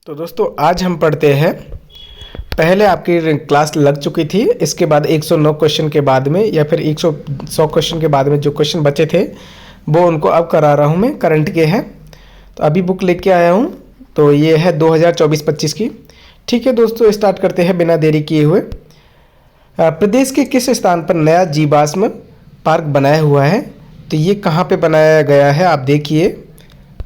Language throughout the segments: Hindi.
तो दोस्तों आज हम पढ़ते हैं। पहले आपकी क्लास लग चुकी थी, इसके बाद 109 क्वेश्चन के बाद में या फिर 100 क्वेश्चन के बाद में जो क्वेश्चन बचे थे वो उनको अब करा रहा हूँ मैं, करंट के हैं। तो अभी बुक लेके आया हूँ, तो ये है 2024-25 की। ठीक है दोस्तों, स्टार्ट करते हैं बिना देरी किए हुए। प्रदेश के किस स्थान पर नया जीवाश्म पार्क बनाया हुआ है? तो ये कहाँ पे बनाया गया है आप देखिए,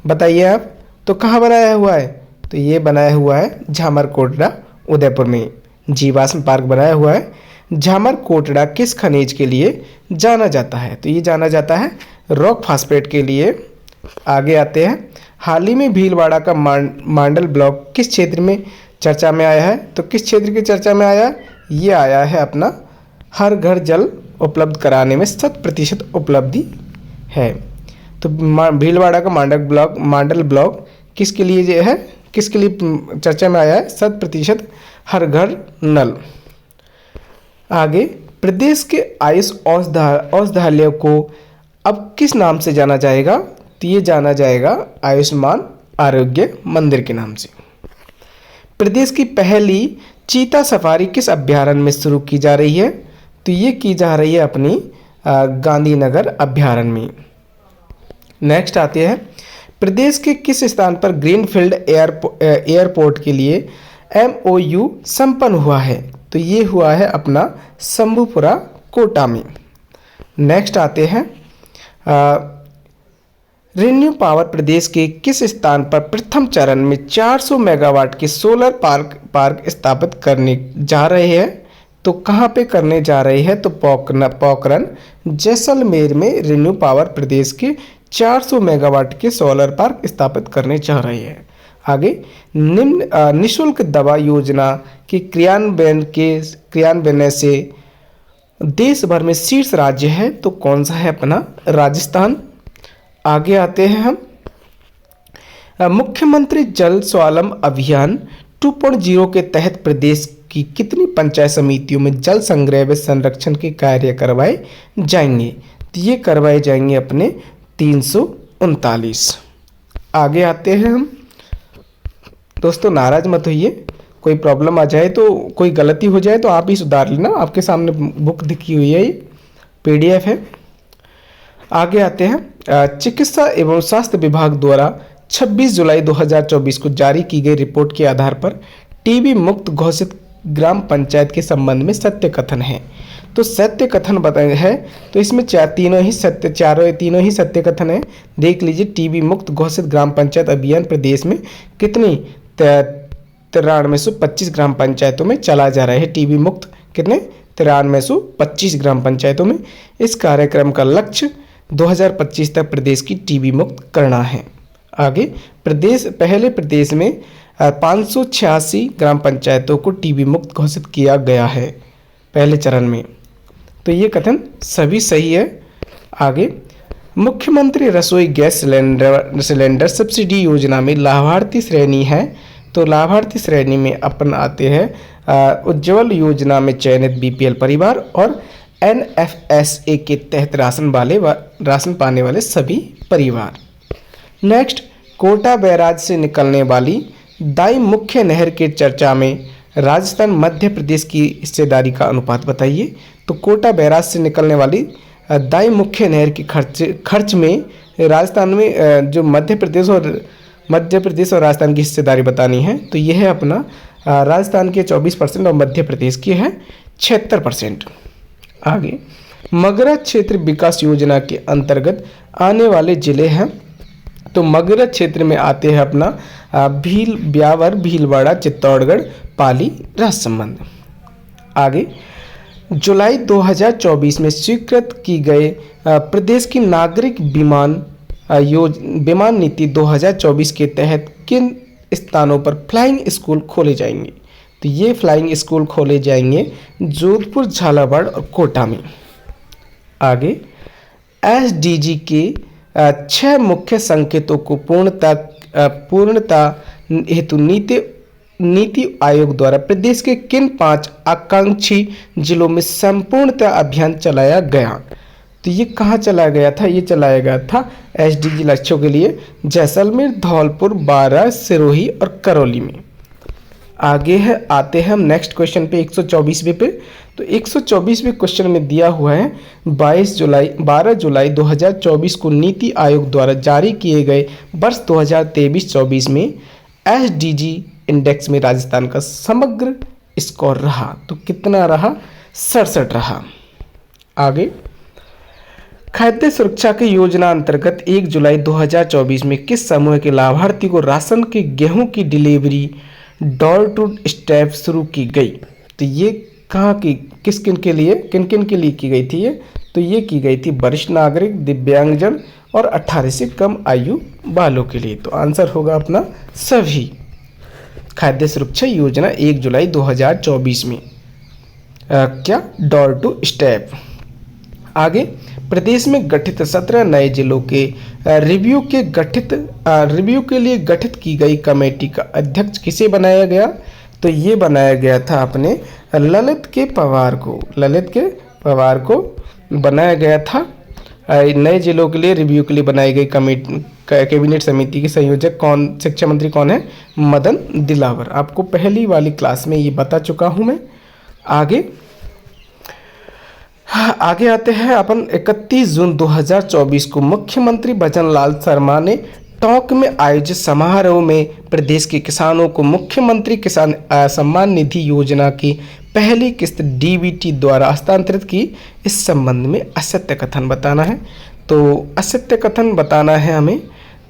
बताइए आप। तो कहाँ बनाया हुआ है? तो ये बनाया हुआ है झामरकोटड़ा उदयपुर में जीवाश्म पार्क बनाया हुआ है। झामरकोटड़ा किस खनिज के लिए जाना जाता है? तो ये जाना जाता है रॉक फास्फेट के लिए। आगे आते हैं, हाल ही में भीलवाड़ा का मांडल ब्लॉक किस क्षेत्र में चर्चा में आया है? तो किस क्षेत्र की चर्चा में आया? ये आया है अपना हर घर जल उपलब्ध कराने में 100% उपलब्धि है। तो भीलवाड़ा का मांडल ब्लॉक किसके लिए जो है, किसके लिए चर्चा में आया है? 100% हर घर नल। आगे, प्रदेश के आयुष औषधालय को अब किस नाम से जाना जाएगा? तो ये जाना जाएगा आयुष्मान आरोग्य मंदिर के नाम से। प्रदेश की पहली चीता सफारी किस अभ्यारण्य में शुरू की जा रही है? तो ये की जा रही है अपनी गांधीनगर अभ्यारण्य में। नेक्स्ट आते हैं, प्रदेश के किस स्थान पर ग्रीनफील्ड एयरपोर्ट के लिए MOU संपन्न हुआ है? तो ये हुआ है अपना शंभूपुरा कोटा में। नेक्स्ट आते हैं, रेन्यू पावर प्रदेश के किस स्थान पर प्रथम चरण में 400 मेगावाट के सोलर पार्क स्थापित करने जा रहे हैं? तो कहाँ पे करने जा रहे हैं? तो पोखरण जैसलमेर में रेन्यू पावर प्रदेश के 400 मेगावाट के सोलर पार्क स्थापित करने जा रहे हैं। आगे, निम्न निःशुल्क दवा योजना के क्रियान्वयन से देश भर में शीर्ष राज्य है, तो कौन सा है? अपना राजस्थान। आगे आते हैं हम, मुख्यमंत्री जल स्वावलंबन अभियान 2.0 के तहत प्रदेश की कितनी पंचायत समितियों में जल संग्रह व संरक्षण के कार्य करवाए जाएंगे? तो ये करवाए जाएंगे अपने 339। आगे आते हैं हम, दोस्तों नाराज मत होइए, कोई प्रॉब्लम आ जाए तो, कोई गलती हो जाए तो आप ही सुधार लेना। आपके सामने बुक दिखी हुई है, ये PDF है। आगे आते हैं, चिकित्सा एवं स्वास्थ्य विभाग द्वारा 26 जुलाई 2024 को जारी की गई रिपोर्ट के आधार पर TB मुक्त घोषित ग्राम पंचायत के संबंध में सत्य कथन है। तो सत्य कथन बताए है, तो इसमें तीनों ही सत्य कथन है। देख लीजिए, TB मुक्त घोषित ग्राम पंचायत अभियान प्रदेश में कितनी 9325 ग्राम पंचायतों में चला जा रहा है। TB मुक्त कितने 9325 ग्राम पंचायतों में। इस कार्यक्रम का लक्ष्य 2025 तक प्रदेश की TB मुक्त करना है। आगे, प्रदेश में 586 ग्राम पंचायतों को TB मुक्त घोषित किया गया है पहले चरण में। तो ये कथन सभी सही है। आगे, मुख्यमंत्री रसोई गैस सिलेंडर सब्सिडी योजना में लाभार्थी श्रेणी है। तो लाभार्थी श्रेणी में अपन आते हैं उज्ज्वल योजना में चयनित BPL परिवार और NFSA के तहत राशन पाने वाले सभी परिवार। नेक्स्ट, कोटा बैराज से निकलने वाली दाई मुख्य नहर के चर्चा में राजस्थान मध्य प्रदेश की हिस्सेदारी का अनुपात बताइए। तो कोटा बैराज से निकलने वाली दाई मुख्य नहर के खर्च में राजस्थान में जो मध्य प्रदेश और राजस्थान की हिस्सेदारी बतानी है। तो यह है अपना राजस्थान के 24% और मध्य प्रदेश की है 76%। आगे, मगरा क्षेत्र विकास योजना के अंतर्गत आने वाले जिले हैं। तो मगरा क्षेत्र में आते हैं अपना ब्यावर, भीलवाड़ा, चित्तौड़गढ़, पाली, राजसमंद। आगे, जुलाई 2024 में स्वीकृत की गए प्रदेश की नागरिक विमान नीति 2024 के तहत किन स्थानों पर फ्लाइंग स्कूल खोले जाएंगे? तो ये फ्लाइंग स्कूल खोले जाएंगे जोधपुर, झालावाड़ और कोटा में। आगे, SDG के 6 मुख्य संकेतों को पूर्णता हेतु नीति आयोग द्वारा प्रदेश के किन 5 आकांक्षी जिलों में संपूर्णता अभियान चलाया गया? तो ये कहाँ चलाया गया था? ये चलाया गया था SDG लक्ष्यों के लिए जैसलमेर, धौलपुर, बारां, सिरोही और करौली में। आगे है आते हैं हम नेक्स्ट क्वेश्चन पे 124वें पे। तो 124वें क्वेश्चन में दिया हुआ है 12 जुलाई 2024 को नीति आयोग द्वारा जारी किए गए वर्ष 2023-24 में एसडीजी इंडेक्स में राजस्थान का समग्र स्कोर रहा। तो कितना रहा? 67 रहा। आगे, खाद्य सुरक्षा की योजना अंतर्गत 1 जुलाई 2024 में किस समूह के लाभार्थी को राशन के गेहूं की डिलीवरी डोर टू स्टेप शुरू की गई? तो ये कहाँ की, किन किन के लिए की गई थी ये? तो ये की गई थी वरिष्ठ नागरिक, दिव्यांगजन और 18 से कम आयु वालों के लिए। तो आंसर होगा अपना सभी। खाद्य सुरक्षा योजना 1 जुलाई 2024 में क्या? Door to step. आगे, प्रदेश में गठित 17 नए जिलों के रिव्यू के लिए गठित की गई कमेटी का अध्यक्ष किसे बनाया गया? तो ये बनाया गया था अपने ललित के पवार को बनाया गया था। नए जिलों के लिए रिव्यू के लिए बनाई गई कैबिनेट समिति के संयोजक शिक्षा मंत्री कौन है? मदन दिलावर। आपको पहली वाली क्लास में ये बता चुका हूँ मैं। आगे आते हैं अपन 31 जून 2024 को मुख्यमंत्री भजनलाल शर्मा ने टोंक में आयोजित समारोह में प्रदेश के किसानों को मुख्यमंत्री किसान सम्मान निधि योजना की पहली किस्त डीबीटी द्वारा हस्तांतरित की। इस संबंध में असत्य कथन बताना है। तो असत्य कथन बताना है हमें।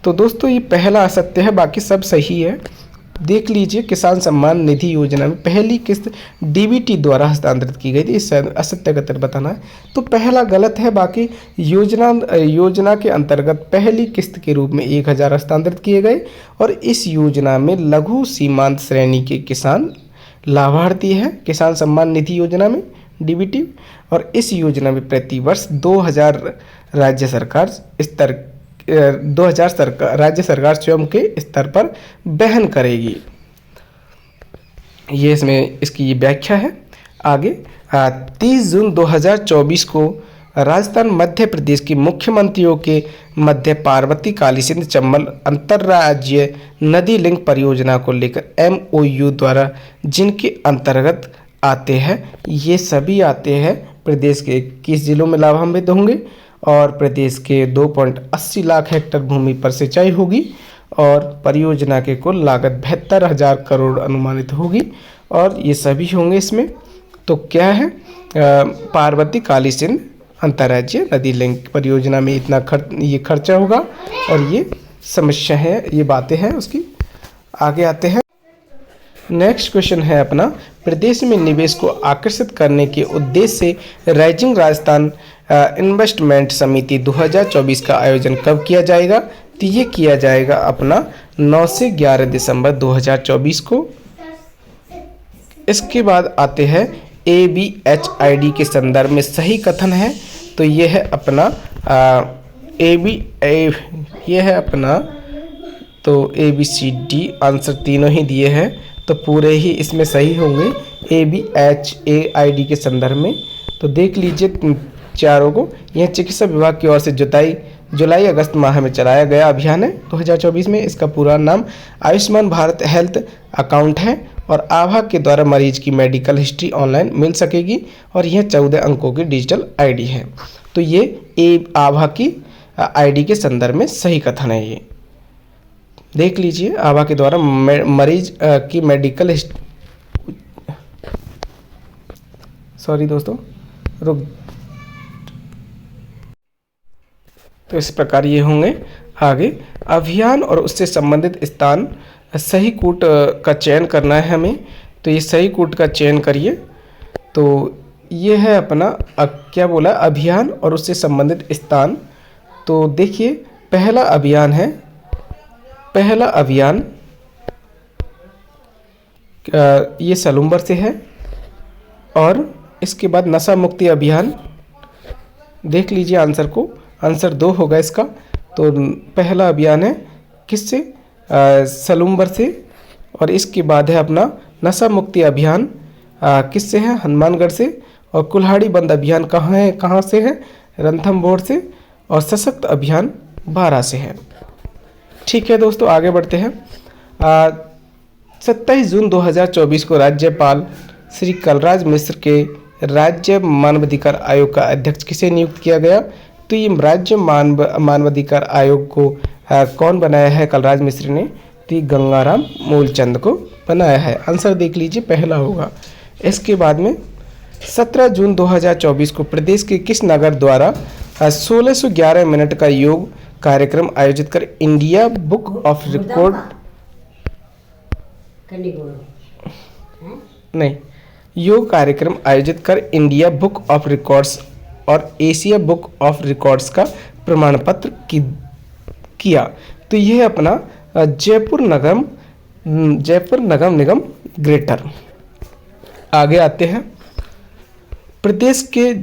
तो दोस्तों ये पहला असत्य है, बाकी सब सही है। देख लीजिए, किसान सम्मान निधि योजना में पहली किस्त डीबीटी द्वारा हस्तांतरित की गई थी, इस असत्य कथन बताना है। तो पहला गलत है, बाकी योजना के अंतर्गत पहली किस्त के रूप में 1000 हस्तांतरित किए गए और इस योजना में लघु सीमांत श्रेणी के किसान लाभार्थी है किसान सम्मान निधि योजना में डीबीटी। और इस योजना में प्रति वर्ष 2000 राज्य सरकार स्वयं के स्तर पर वहन करेगी। ये इसमें इसकी ये व्याख्या है। आगे, 30 जून 2024 को राजस्थान मध्य प्रदेश के मुख्यमंत्रियों के मध्य पार्वती काली सिंध चंबल अंतर्राज्यीय नदी लिंक परियोजना को लेकर MOU द्वारा जिनके अंतर्गत आते हैं, ये सभी आते हैं प्रदेश के 21 जिलों में लाभान्वित होंगे और प्रदेश के 2.80 लाख हेक्टेयर भूमि पर सिंचाई होगी और परियोजना के कुल लागत 72,000 करोड़ अनुमानित होगी और ये सभी होंगे इसमें। तो क्या है? पार्वती काली सिंध अंतर्राज्यीय नदी लिंक परियोजना में इतना खर्चा होगा और ये समस्या है, ये बातें हैं उसकी। आगे आते हैं। नेक्स्ट क्वेश्चन है अपना, प्रदेश में निवेश को आकर्षित करने के उद्देश्य से राइजिंग राजस्थान इन्वेस्टमेंट समिति 2024 का आयोजन कब किया जाएगा? तो ये किया जाएगा अपना 9 से 11 दिसंबर 2024 को। इसके बाद आते हैं ABHID के संदर्भ में सही कथन है। तो ये है अपना ये है अपना तो ABCD आंसर तीनों ही दिए हैं, तो पूरे ही इसमें सही होंगे ABHAID के संदर्भ में। तो देख लीजिए चारों को। यह चिकित्सा विभाग की ओर से जुलाई अगस्त माह में चलाया गया अभियान है 2024 में। इसका पूरा नाम आयुष्मान भारत हेल्थ अकाउंट है और आभा के द्वारा मरीज की मेडिकल हिस्ट्री ऑनलाइन मिल सकेगी और यह 14 अंकों की डिजिटल आईडी है। तो ये आभा की आईडी के संदर्भ में सही कथन है। ये देख लीजिए, आभा के द्वारा मरीज की मेडिकल हिस्ट्री, सॉरी दोस्तों रुक। तो इस प्रकार ये होंगे। आगे, अभियान और उससे संबंधित स्थान सही कूट का चयन करना है हमें। तो ये सही कूट का चयन करिए। तो ये है अपना क्या बोला, अभियान और उससे संबंधित स्थान। तो देखिए पहला अभियान ये सलूम्बर से है और इसके बाद नशा मुक्ति अभियान। देख लीजिए आंसर को, आंसर 2 होगा इसका। तो पहला अभियान है किससे? सलूम्बर से। और इसके बाद है अपना नशा मुक्ति अभियान किससे है? हनुमानगढ़ से। और कुल्हाड़ी बंद अभियान कहाँ से है? रणथंभौर से। और सशक्त अभियान 12 से है। ठीक है दोस्तों, आगे बढ़ते हैं। 27 जून 2024 को राज्यपाल श्री कलराज मिश्र के राज्य मानवाधिकार आयोग का अध्यक्ष किसे नियुक्त किया गया? तो ये राज्य मानवाधिकार आयोग को कौन बनाया है? कलराज मिश्र ने। तो ये गंगाराम मूलचंद को बनाया है। आंसर देख लीजिए, पहला होगा। इसके बाद में 17 जून 2024 को प्रदेश के किस नगर द्वारा 1611 मिनट का योग कार्यक्रम आयोजित कर इंडिया बुक ऑफ रिकॉर्ड नहीं योग कार्यक्रम आयोजित कर इंडिया बुक ऑफ रिकॉर्ड्स और एशिया बुक ऑफ रिकॉर्ड्स का प्रमाण पत्र किया? तो यह अपना जयपुर नगर निगम ग्रेटर। आगे आते हैं। प्रदेश के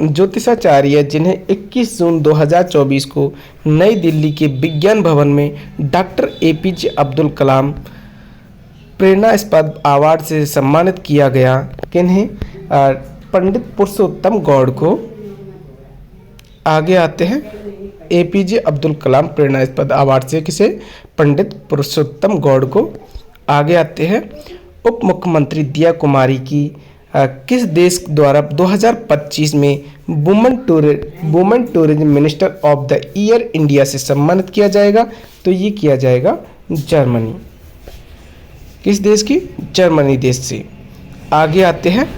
ज्योतिषाचार्य जिन्हें 21 जून 2024 को नई दिल्ली के विज्ञान भवन में doctor APJ Abdul Kalam प्रेरणास्पद award से सम्मानित किया गया, किन्हें? पंडित पुरुषोत्तम गौड़ को। आगे आते हैं। APJ अब्दुल कलाम प्रेरणास्पद अवार्ड से किसे? पंडित पुरुषोत्तम गौड़ को। आगे आते हैं। उप मुख्यमंत्री दिया कुमारी की किस देश द्वारा 2025 में women tourism minister of the year India से सम्मानित किया जाएगा? तो ये किया जाएगा जर्मनी। किस देश की? जर्मनी देश से। आगे आते हैं।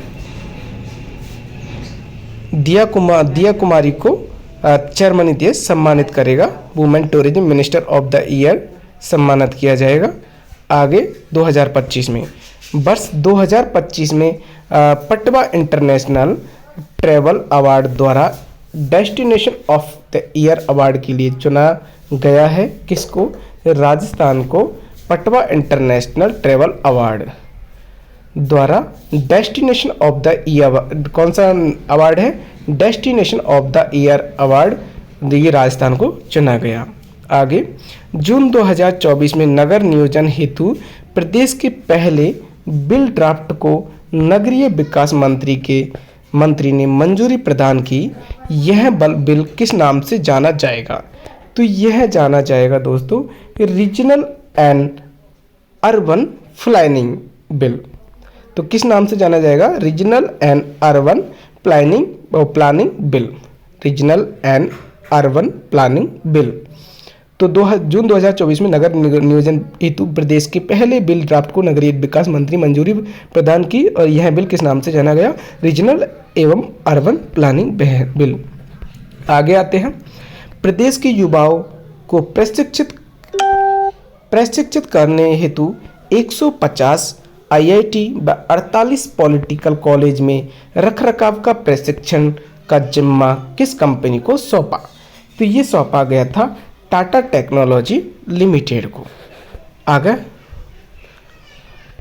दिया कुमारी को जर्मनी देश सम्मानित करेगा, women tourism minister of the year सम्मानित किया जाएगा। आगे 2025 में, वर्ष 2025 में पटवा इंटरनेशनल ट्रैवल अवार्ड द्वारा destination of the year award के लिए चुना गया है। किसको? राजस्थान को पटवा इंटरनेशनल ट्रैवल अवार्ड द्वारा डेस्टिनेशन ऑफ द ईयर, कौन सा अवार्ड है? Destination of the year award ये राजस्थान को चुना गया। आगे, जून 2024 में नगर नियोजन हेतु प्रदेश के पहले बिल ड्राफ्ट को नगरीय विकास मंत्री ने मंजूरी प्रदान की। यह बिल किस नाम से जाना जाएगा? तो यह जाना जाएगा दोस्तों regional and urban planning bill. तो किस नाम से जाना जाएगा? Regional and urban planning bill. Regional and urban planning bill. तो जून 2024 में नगर नियोजन हेतु प्रदेश के पहले बिल ड्राफ्ट को नगरीय विकास मंत्री मंजूरी प्रदान की और यह बिल किस नाम से जाना गया? रीजनल एवं अर्बन प्लानिंग बिल। आगे आते हैं। प्रदेश के युवाओं को प्रशिक्षित करने हेतु 150 IIT व 48 पॉलिटेक्निकल कॉलेज में रखरखाव का प्रशिक्षण का जिम्मा किस कंपनी को सौंपा? तो ये सौंपा गया था टाटा टेक्नोलॉजी लिमिटेड को। आगे,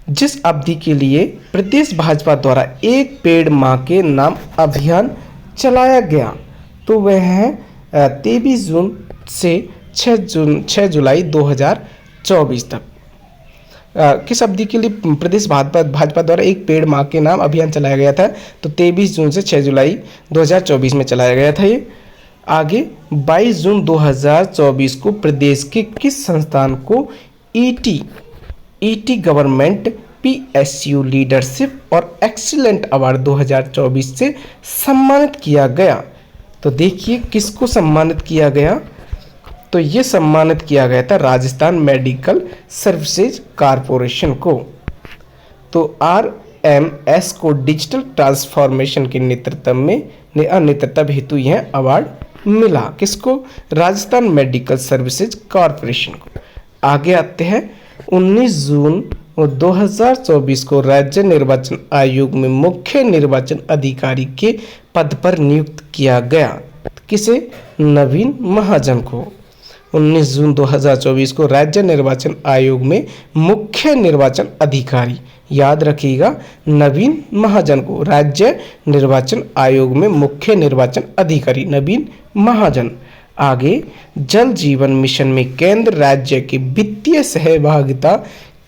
जिस अवधि के लिए प्रदेश भाजपा द्वारा एक पेड़ मां के नाम अभियान चलाया गया, तो वह है 23 जून से 6 जुलाई 2024 तक। किस अवधि के लिए प्रदेश भाजपा द्वारा एक पेड़ मां के नाम अभियान चलाया गया था? तो 23 जून से 6 जुलाई 2024 में चलाया गया था ये। आगे, 22 जून 2024 को प्रदेश के किस संस्थान को ET गवर्नमेंट PSU लीडरशिप और एक्सीलेंट अवार्ड 2024 से सम्मानित किया गया? तो देखिए किसको सम्मानित किया गया? तो ये सम्मानित किया गया था राजस्थान मेडिकल सर्विसेज कॉरपोरेशन को। तो RMS को डिजिटल ट्रांसफॉर्मेशन के नेतृत्व हेतु यह अवार्ड मिला। किसको? राजस्थान मेडिकल सर्विसेज कॉरपोरेशन को। आगे आते हैं। 19 जून 2024 को राज्य निर्वाचन आयोग में मुख्य निर्वाचन अधिकारी के पद पर नियुक्त किया गया। किसे? नवीन महाजन को। 19 जून 2024 को राज्य निर्वाचन आयोग में मुख्य निर्वाचन अधिकारी, याद रखिएगा, नवीन महाजन को राज्य निर्वाचन आयोग में मुख्य निर्वाचन अधिकारी नवीन महाजन। आगे, जल जीवन मिशन में केंद्र राज्य की वित्तीय सहभागिता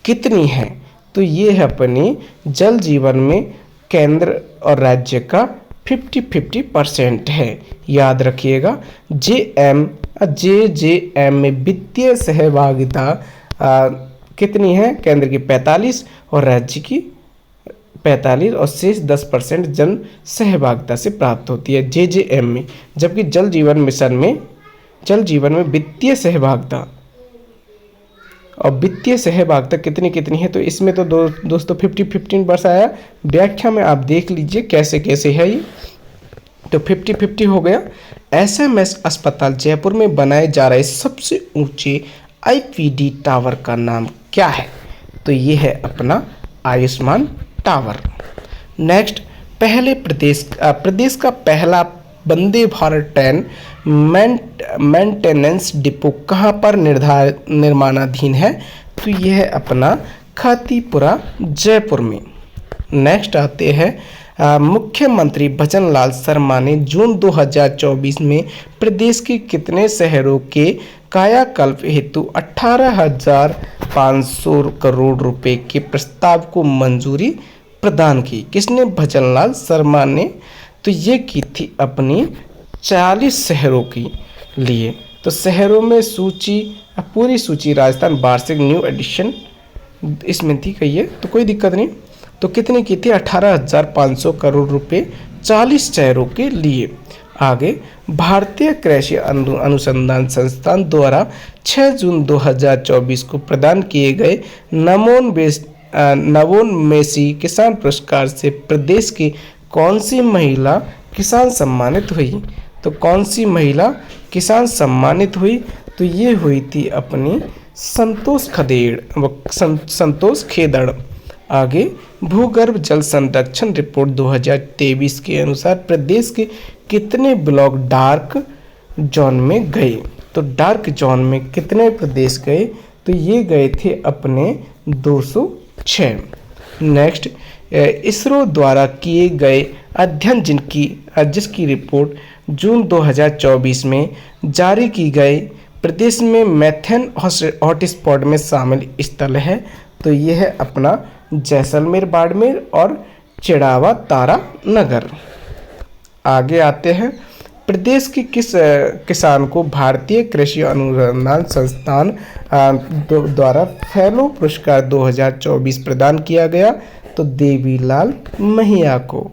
कितनी है? तो ये है अपने जल जीवन में केंद्र और राज्य का 50-50% है, याद रखिएगा। JJM में वित्तीय सहभागिता कितनी है? केंद्र की 45 और राज्य की 45 और शेष 10% जन सहभागिता से प्राप्त होती है JJM में। जबकि जल जीवन में वित्तीय सहभागिता और वित्तीय सहभागिता कितनी कितनी है? तो इसमें तो दोस्तों 50-15% आया। व्याख्या में आप देख लीजिए कैसे कैसे है ये। तो 50-50 हो गया। SMS अस्पताल जयपुर में बनाए जा रहे सबसे ऊंचे IPD टावर का नाम क्या है? तो ये है अपना आयुष्मान टावर। नेक्स्ट, प्रदेश का पहला Vande Bharat train maintenance depot कहाँ पर निर्माणाधीन है? तो यह है अपना खातीपुरा जयपुर में। नेक्स्ट आते हैं मुख्यमंत्री भजनलाल शर्मा ने जून 2024 में प्रदेश के कितने शहरों के कायाकल्प हेतु 18,500 करोड़ रुपए के प्रस्ताव को मंजूरी प्रदान की? किसने? भजनलाल शर्मा ने। तो ये की थी अपनी 40 शहरों के लिए। तो शहरों में पूरी सूची राजस्थान वार्षिक न्यू एडिशन इसमें दी गई है, तो कोई दिक्कत नहीं। तो कितने की थी? 18,500 करोड़ रुपए 40 शहरों के लिए। आगे, भारतीय कृषि अनुसंधान संस्थान द्वारा 6 जून 2024 को प्रदान किए गए नवोन्मेषी किसान पुरस्कार से प्रदेश की कौन सी महिला किसान सम्मानित हुई? तो कौन सी महिला किसान सम्मानित हुई? तो ये हुई थी अपनी संतोष खेदड़। आगे, भूगर्भ जल संरक्षण रिपोर्ट 2023 के अनुसार प्रदेश के कितने ब्लॉक डार्क जोन में गए? तो डार्क जोन में कितने प्रदेश गए? तो ये गए थे अपने 206। नेक्स्ट, इसरो द्वारा किए गए अध्ययन जिसकी रिपोर्ट जून 2024 में जारी की गई प्रदेश में मैथेन हॉटस्पॉट में शामिल स्थल है। तो ये है अपना जैसलमेर, बाड़मेर और चिड़ावा तारा नगर। आगे आते हैं, प्रदेश के किस किसान को भारतीय कृषि अनुसंधान संस्थान द्वारा फेलो पुरस्कार 2024 प्रदान किया गया? तो देवीलाल महिया को।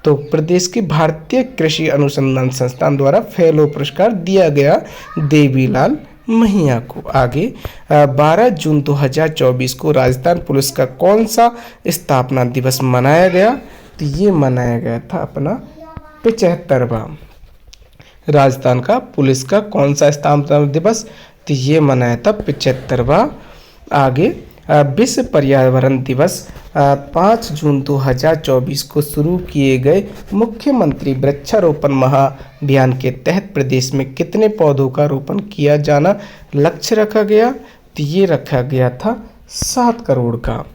तो प्रदेश के भारतीय कृषि अनुसंधान संस्थान द्वारा फेलो पुरस्कार दिया गया देवीलाल महिया को। आगे, 12 जून 2024 को राजस्थान पुलिस का कौन सा स्थापना दिवस मनाया गया? तो ये मनाया गया था अपना 75वां। राजस्थान का पुलिस का कौन सा स्थापना दिवस? तो ये मनाया था 75वां। आगे, विश्व पर्यावरण दिवस 5 जून 2024 को शुरू किए गए मुख्यमंत्री वृक्षारोपण महाअभियान के तहत प्रदेश में कितने पौधों का रोपण किया जाना लक्ष्य रखा गया? तो ये रखा गया था 7 करोड़ का।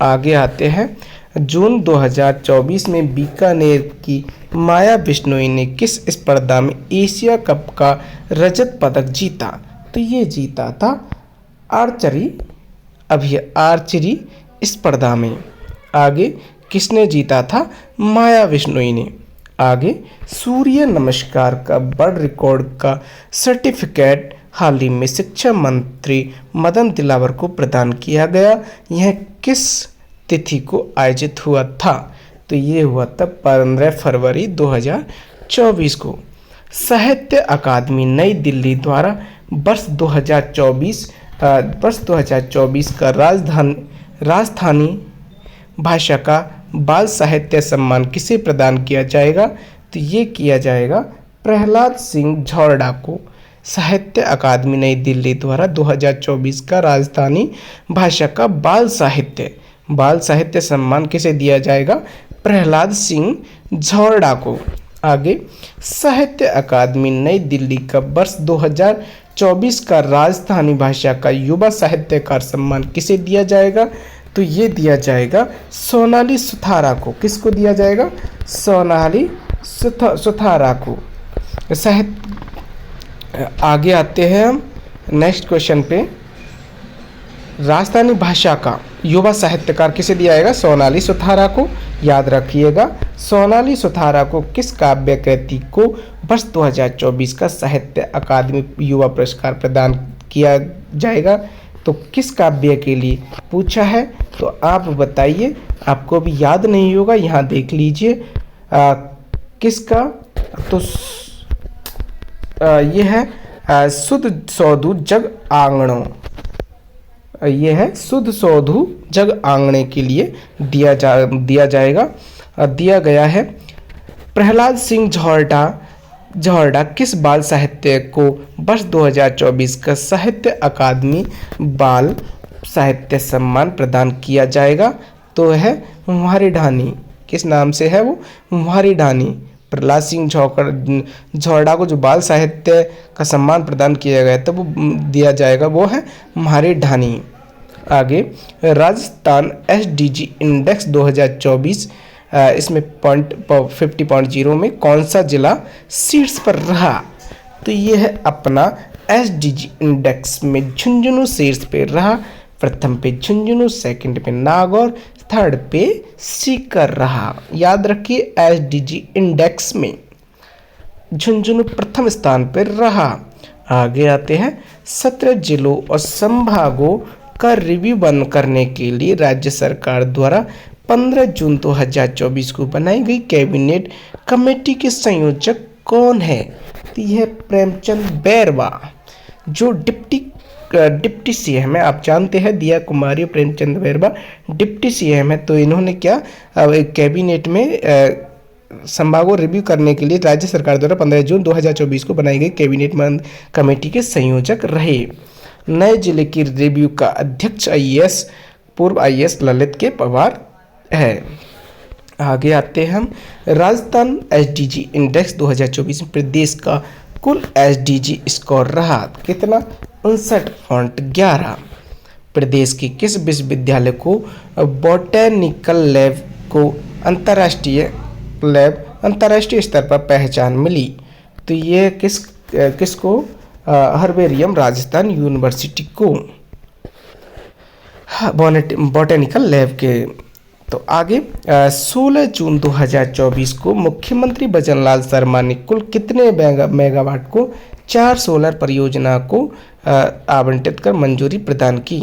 आगे आते हैं, जून 2024 में बीकानेर की माया बिश्नोई ने किस स्पर्धा में एशिया कप का रजत पदक जीता? तो ये जीता था आर्चरी स्पर्धा में। आगे, किसने जीता था? माया बिश्नोई ने। आगे, सूर्य नमस्कार का वर्ल्ड रिकॉर्ड का सर्टिफिकेट हाल ही में शिक्षा मंत्री मदन दिलावर को प्रदान किया गया। यह किस तिथि को आयोजित हुआ था? तो ये हुआ था 15 फरवरी 2024 को। साहित्य अकादमी नई दिल्ली द्वारा वर्ष 2024 का राजस्थानी भाषा का बाल साहित्य सम्मान किसे प्रदान किया जाएगा? तो ये किया जाएगा प्रहलाद सिंह झौरडा को। साहित्य अकादमी नई दिल्ली द्वारा 2024 का राजस्थानी भाषा का बाल साहित्य सम्मान किसे दिया जाएगा? प्रहलाद सिंह झौरडा को। आगे, साहित्य अकादमी नई दिल्ली का वर्ष 2024 का राजस्थानी भाषा का युवा साहित्यकार सम्मान किसे दिया जाएगा? तो ये दिया जाएगा सोनाली सुथारा को। किसको दिया जाएगा? सोनाली सुथारा को। आगे आते हैं हम नेक्स्ट क्वेश्चन पे। राजस्थानी भाषा का युवा साहित्यकार किसे दिया जाएगा? सोनाली सुथारा को। याद रखिएगा, सोनाली सुथारा को किस काव्य कृति को वर्ष 2024 का साहित्य अकादमी युवा पुरस्कार प्रदान किया जाएगा? तो तो किस काव्य के लिए पूछा है, तो आप बताइए। आपको भी याद नहीं होगा, यहाँ देख लीजिए किसका। तो ये है सुध सौधु जग आंगणों। ये है सुध सौधु जग आंगणे के लिए दिया जाएगा, दिया गया है। प्रहलाद सिंह जौहरडा किस बाल साहित्य को वर्ष 2024 का साहित्य अकादमी बाल साहित्य सम्मान प्रदान किया जाएगा, तो है मुम्हारी ढानी। किस नाम से है वो? मुम्हारी ढानी। प्रहलाद सिंह जौहरडा को जो बाल साहित्य का सम्मान प्रदान किया गया तो वो दिया जाएगा, वो है मुम्हारी ढानी। आगे राजस्थान SDG इंडेक्स 2024, इसमें 50.0 में कौन सा जिला शीर्ष पर रहा? तो ये है अपना SDG इंडेक्स में झुंझुनू शीर्ष पे रहा। प्रथम पे झुंझुनू, सेकंड पे नागौर, थर्ड पे सीकर रहा। याद रखिए SDG इंडेक्स में झुंझुनू प्रथम स्थान पर रहा। आगे आते हैं 17 जिलों और संभागों का रिव्यू बंद करने के लिए राज्य सरकार द्वारा 15 जून 2024 को बनाई गई कैबिनेट कमेटी के संयोजक कौन है? तो यह प्रेमचंद बैरवा, जो डिप्टी CM है। आप जानते हैं दिया कुमारी प्रेमचंद बैरवा डिप्टी CM है। तो इन्होंने क्या कैबिनेट में संभागों रिव्यू करने के लिए राज्य सरकार द्वारा 15 जून 2024 को बनाई गई कैबिनेट कमेटी के संयोजक रहे। नए जिले की रिव्यू का अध्यक्ष पूर्व IAS ललित के पवार है। आगे आते हैं हम। राजस्थान SDG इंडेक्स 2024 में प्रदेश का कुल SDG स्कोर रहा कितना? 59.11। प्रदेश के किस विश्वविद्यालय को बॉटेनिकल लैब को अंतर्राष्ट्रीय स्तर पर पहचान मिली? तो ये किसको? हर्बेरियम राजस्थान यूनिवर्सिटी को, बॉटेनिकल लैब के। तो आगे 16 जून 2024 को मुख्यमंत्री भजनलाल शर्मा ने कुल कितने मेगावाट को 4 सोलर परियोजना को आवंटित कर मंजूरी प्रदान की?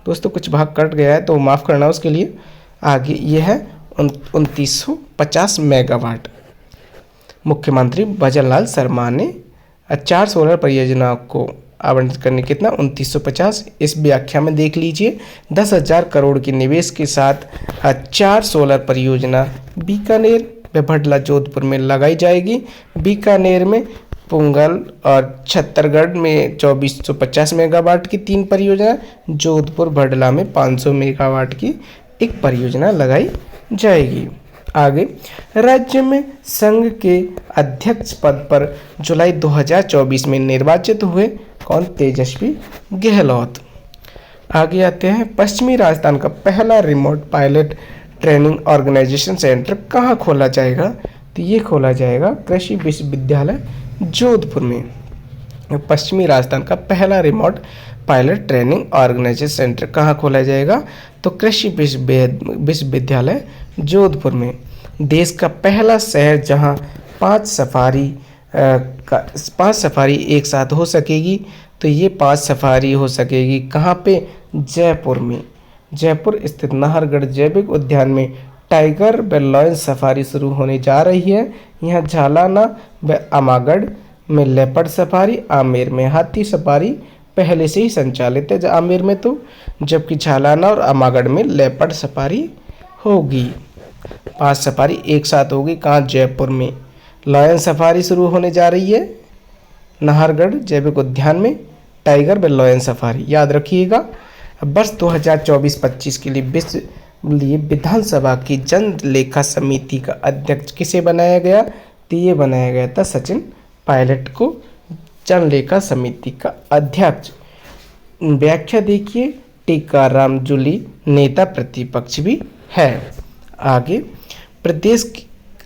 दोस्तों कुछ भाग कट गया है तो माफ़ करना उसके लिए। आगे ये है 2950 मेगावाट। मुख्यमंत्री भजनलाल शर्मा ने 4 सोलर परियोजना को आवंटित करने कितना? 2950। इस व्याख्या में देख लीजिए 10,000 करोड़ के निवेश के साथ 4 सोलर परियोजना बीकानेर व भडला जोधपुर में लगाई जाएगी। बीकानेर में पुंगल और छत्तीसगढ़ में 2450 मेगावाट की 3 परियोजना, जोधपुर भडला में 500 मेगावाट की 1 परियोजना लगाई जाएगी। आगे राज्य में संघ के अध्यक्ष पद पर जुलाई 2024 में निर्वाचित हुए कौन? तेजस्वी गहलोत। आगे आते हैं। पश्चिमी राजस्थान का पहला remote pilot training organisation centre कहाँ खोला जाएगा? तो ये खोला जाएगा कृषि विश्वविद्यालय जोधपुर में। पश्चिमी राजस्थान का पहला remote pilot training organisation centre कहाँ खोला जाएगा? तो कृषि विश्वविद्यालय जोधपुर में। देश का पहला शहर जहां 5 सफारी एक साथ हो सकेगी, तो ये 5 सफारी हो सकेगी कहाँ पे? जयपुर में। जयपुर स्थित नाहरगढ़ जैविक उद्यान में टाइगर व लायन सफारी शुरू होने जा रही है। यहाँ झालाना व आमागढ़ में लेपर्ड सफारी, आमेर में हाथी सफारी पहले से ही संचालित है आमेर में, तो जबकि झालाना और आमागढ़ में लेपर्ड सफारी होगी। 5 सफारी एक साथ होगी कहाँ? जयपुर में। लायन सफारी शुरू होने जा रही है नाहरगढ़ जैविक उद्यान में, टाइगर व लायन सफारी याद रखिएगा। वर्ष 2024-25 के लिए विधानसभा की जन लेखा समिति का अध्यक्ष किसे बनाया गया? तो ये बनाया गया था सचिन पायलट को जन लेखा समिति का अध्यक्ष। व्याख्या देखिए, टीकाराम जूली नेता प्रतिपक्ष भी है। आगे प्रदेश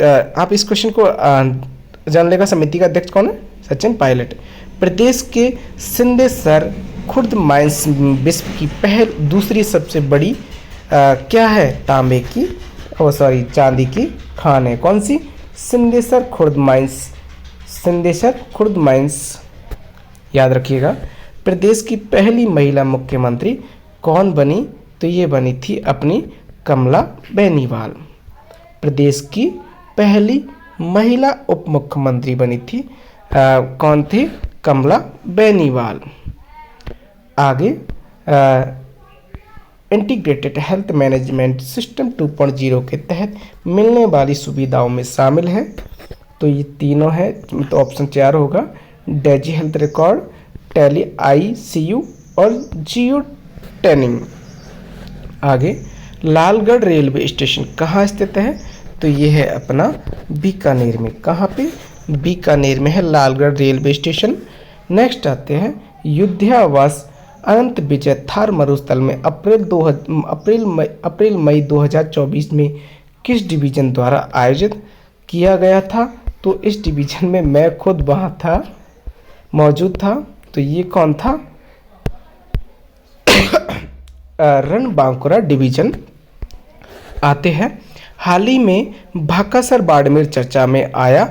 आप इस क्वेश्चन को जन लेखा समिति का अध्यक्ष कौन है? सचिन पायलट। प्रदेश के सिंदेसर खुर्द माइंस विश्व की दूसरी सबसे बड़ी क्या है? तांबे की चांदी की खान है। कौन सी? सिंदेसर खुर्द माइंस याद रखिएगा। प्रदेश की पहली महिला मुख्यमंत्री कौन बनी? तो ये बनी थी अपनी कमला बेनीवाल। प्रदेश की पहली महिला उप मुख्यमंत्री बनी थी कौन थी? कमला बेनीवाल। आगे इंटीग्रेटेड हेल्थ मैनेजमेंट सिस्टम 2.0 के तहत मिलने वाली सुविधाओं में शामिल है। तो ये तीनों है, तो ऑप्शन 4 होगा, daisy health record, tele ICU और जियो टैनिंग। आगे लालगढ़ रेलवे स्टेशन कहाँ स्थित है? तो ये है अपना बीकानेर में। कहाँ पे? बीकानेर में है लालगढ़ रेलवे स्टेशन। नेक्स्ट आते हैं युद्धावास अनंत विजय थार मरुस्थल में अप्रैल मई 2024 में किस डिवीजन द्वारा आयोजित किया गया था? तो इस डिवीजन में मैं खुद वहाँ था, मौजूद था। तो ये कौन था? रणबांकुरा डिवीजन आते हैं। हाल ही में भाकासर बाड़मेर चर्चा में आया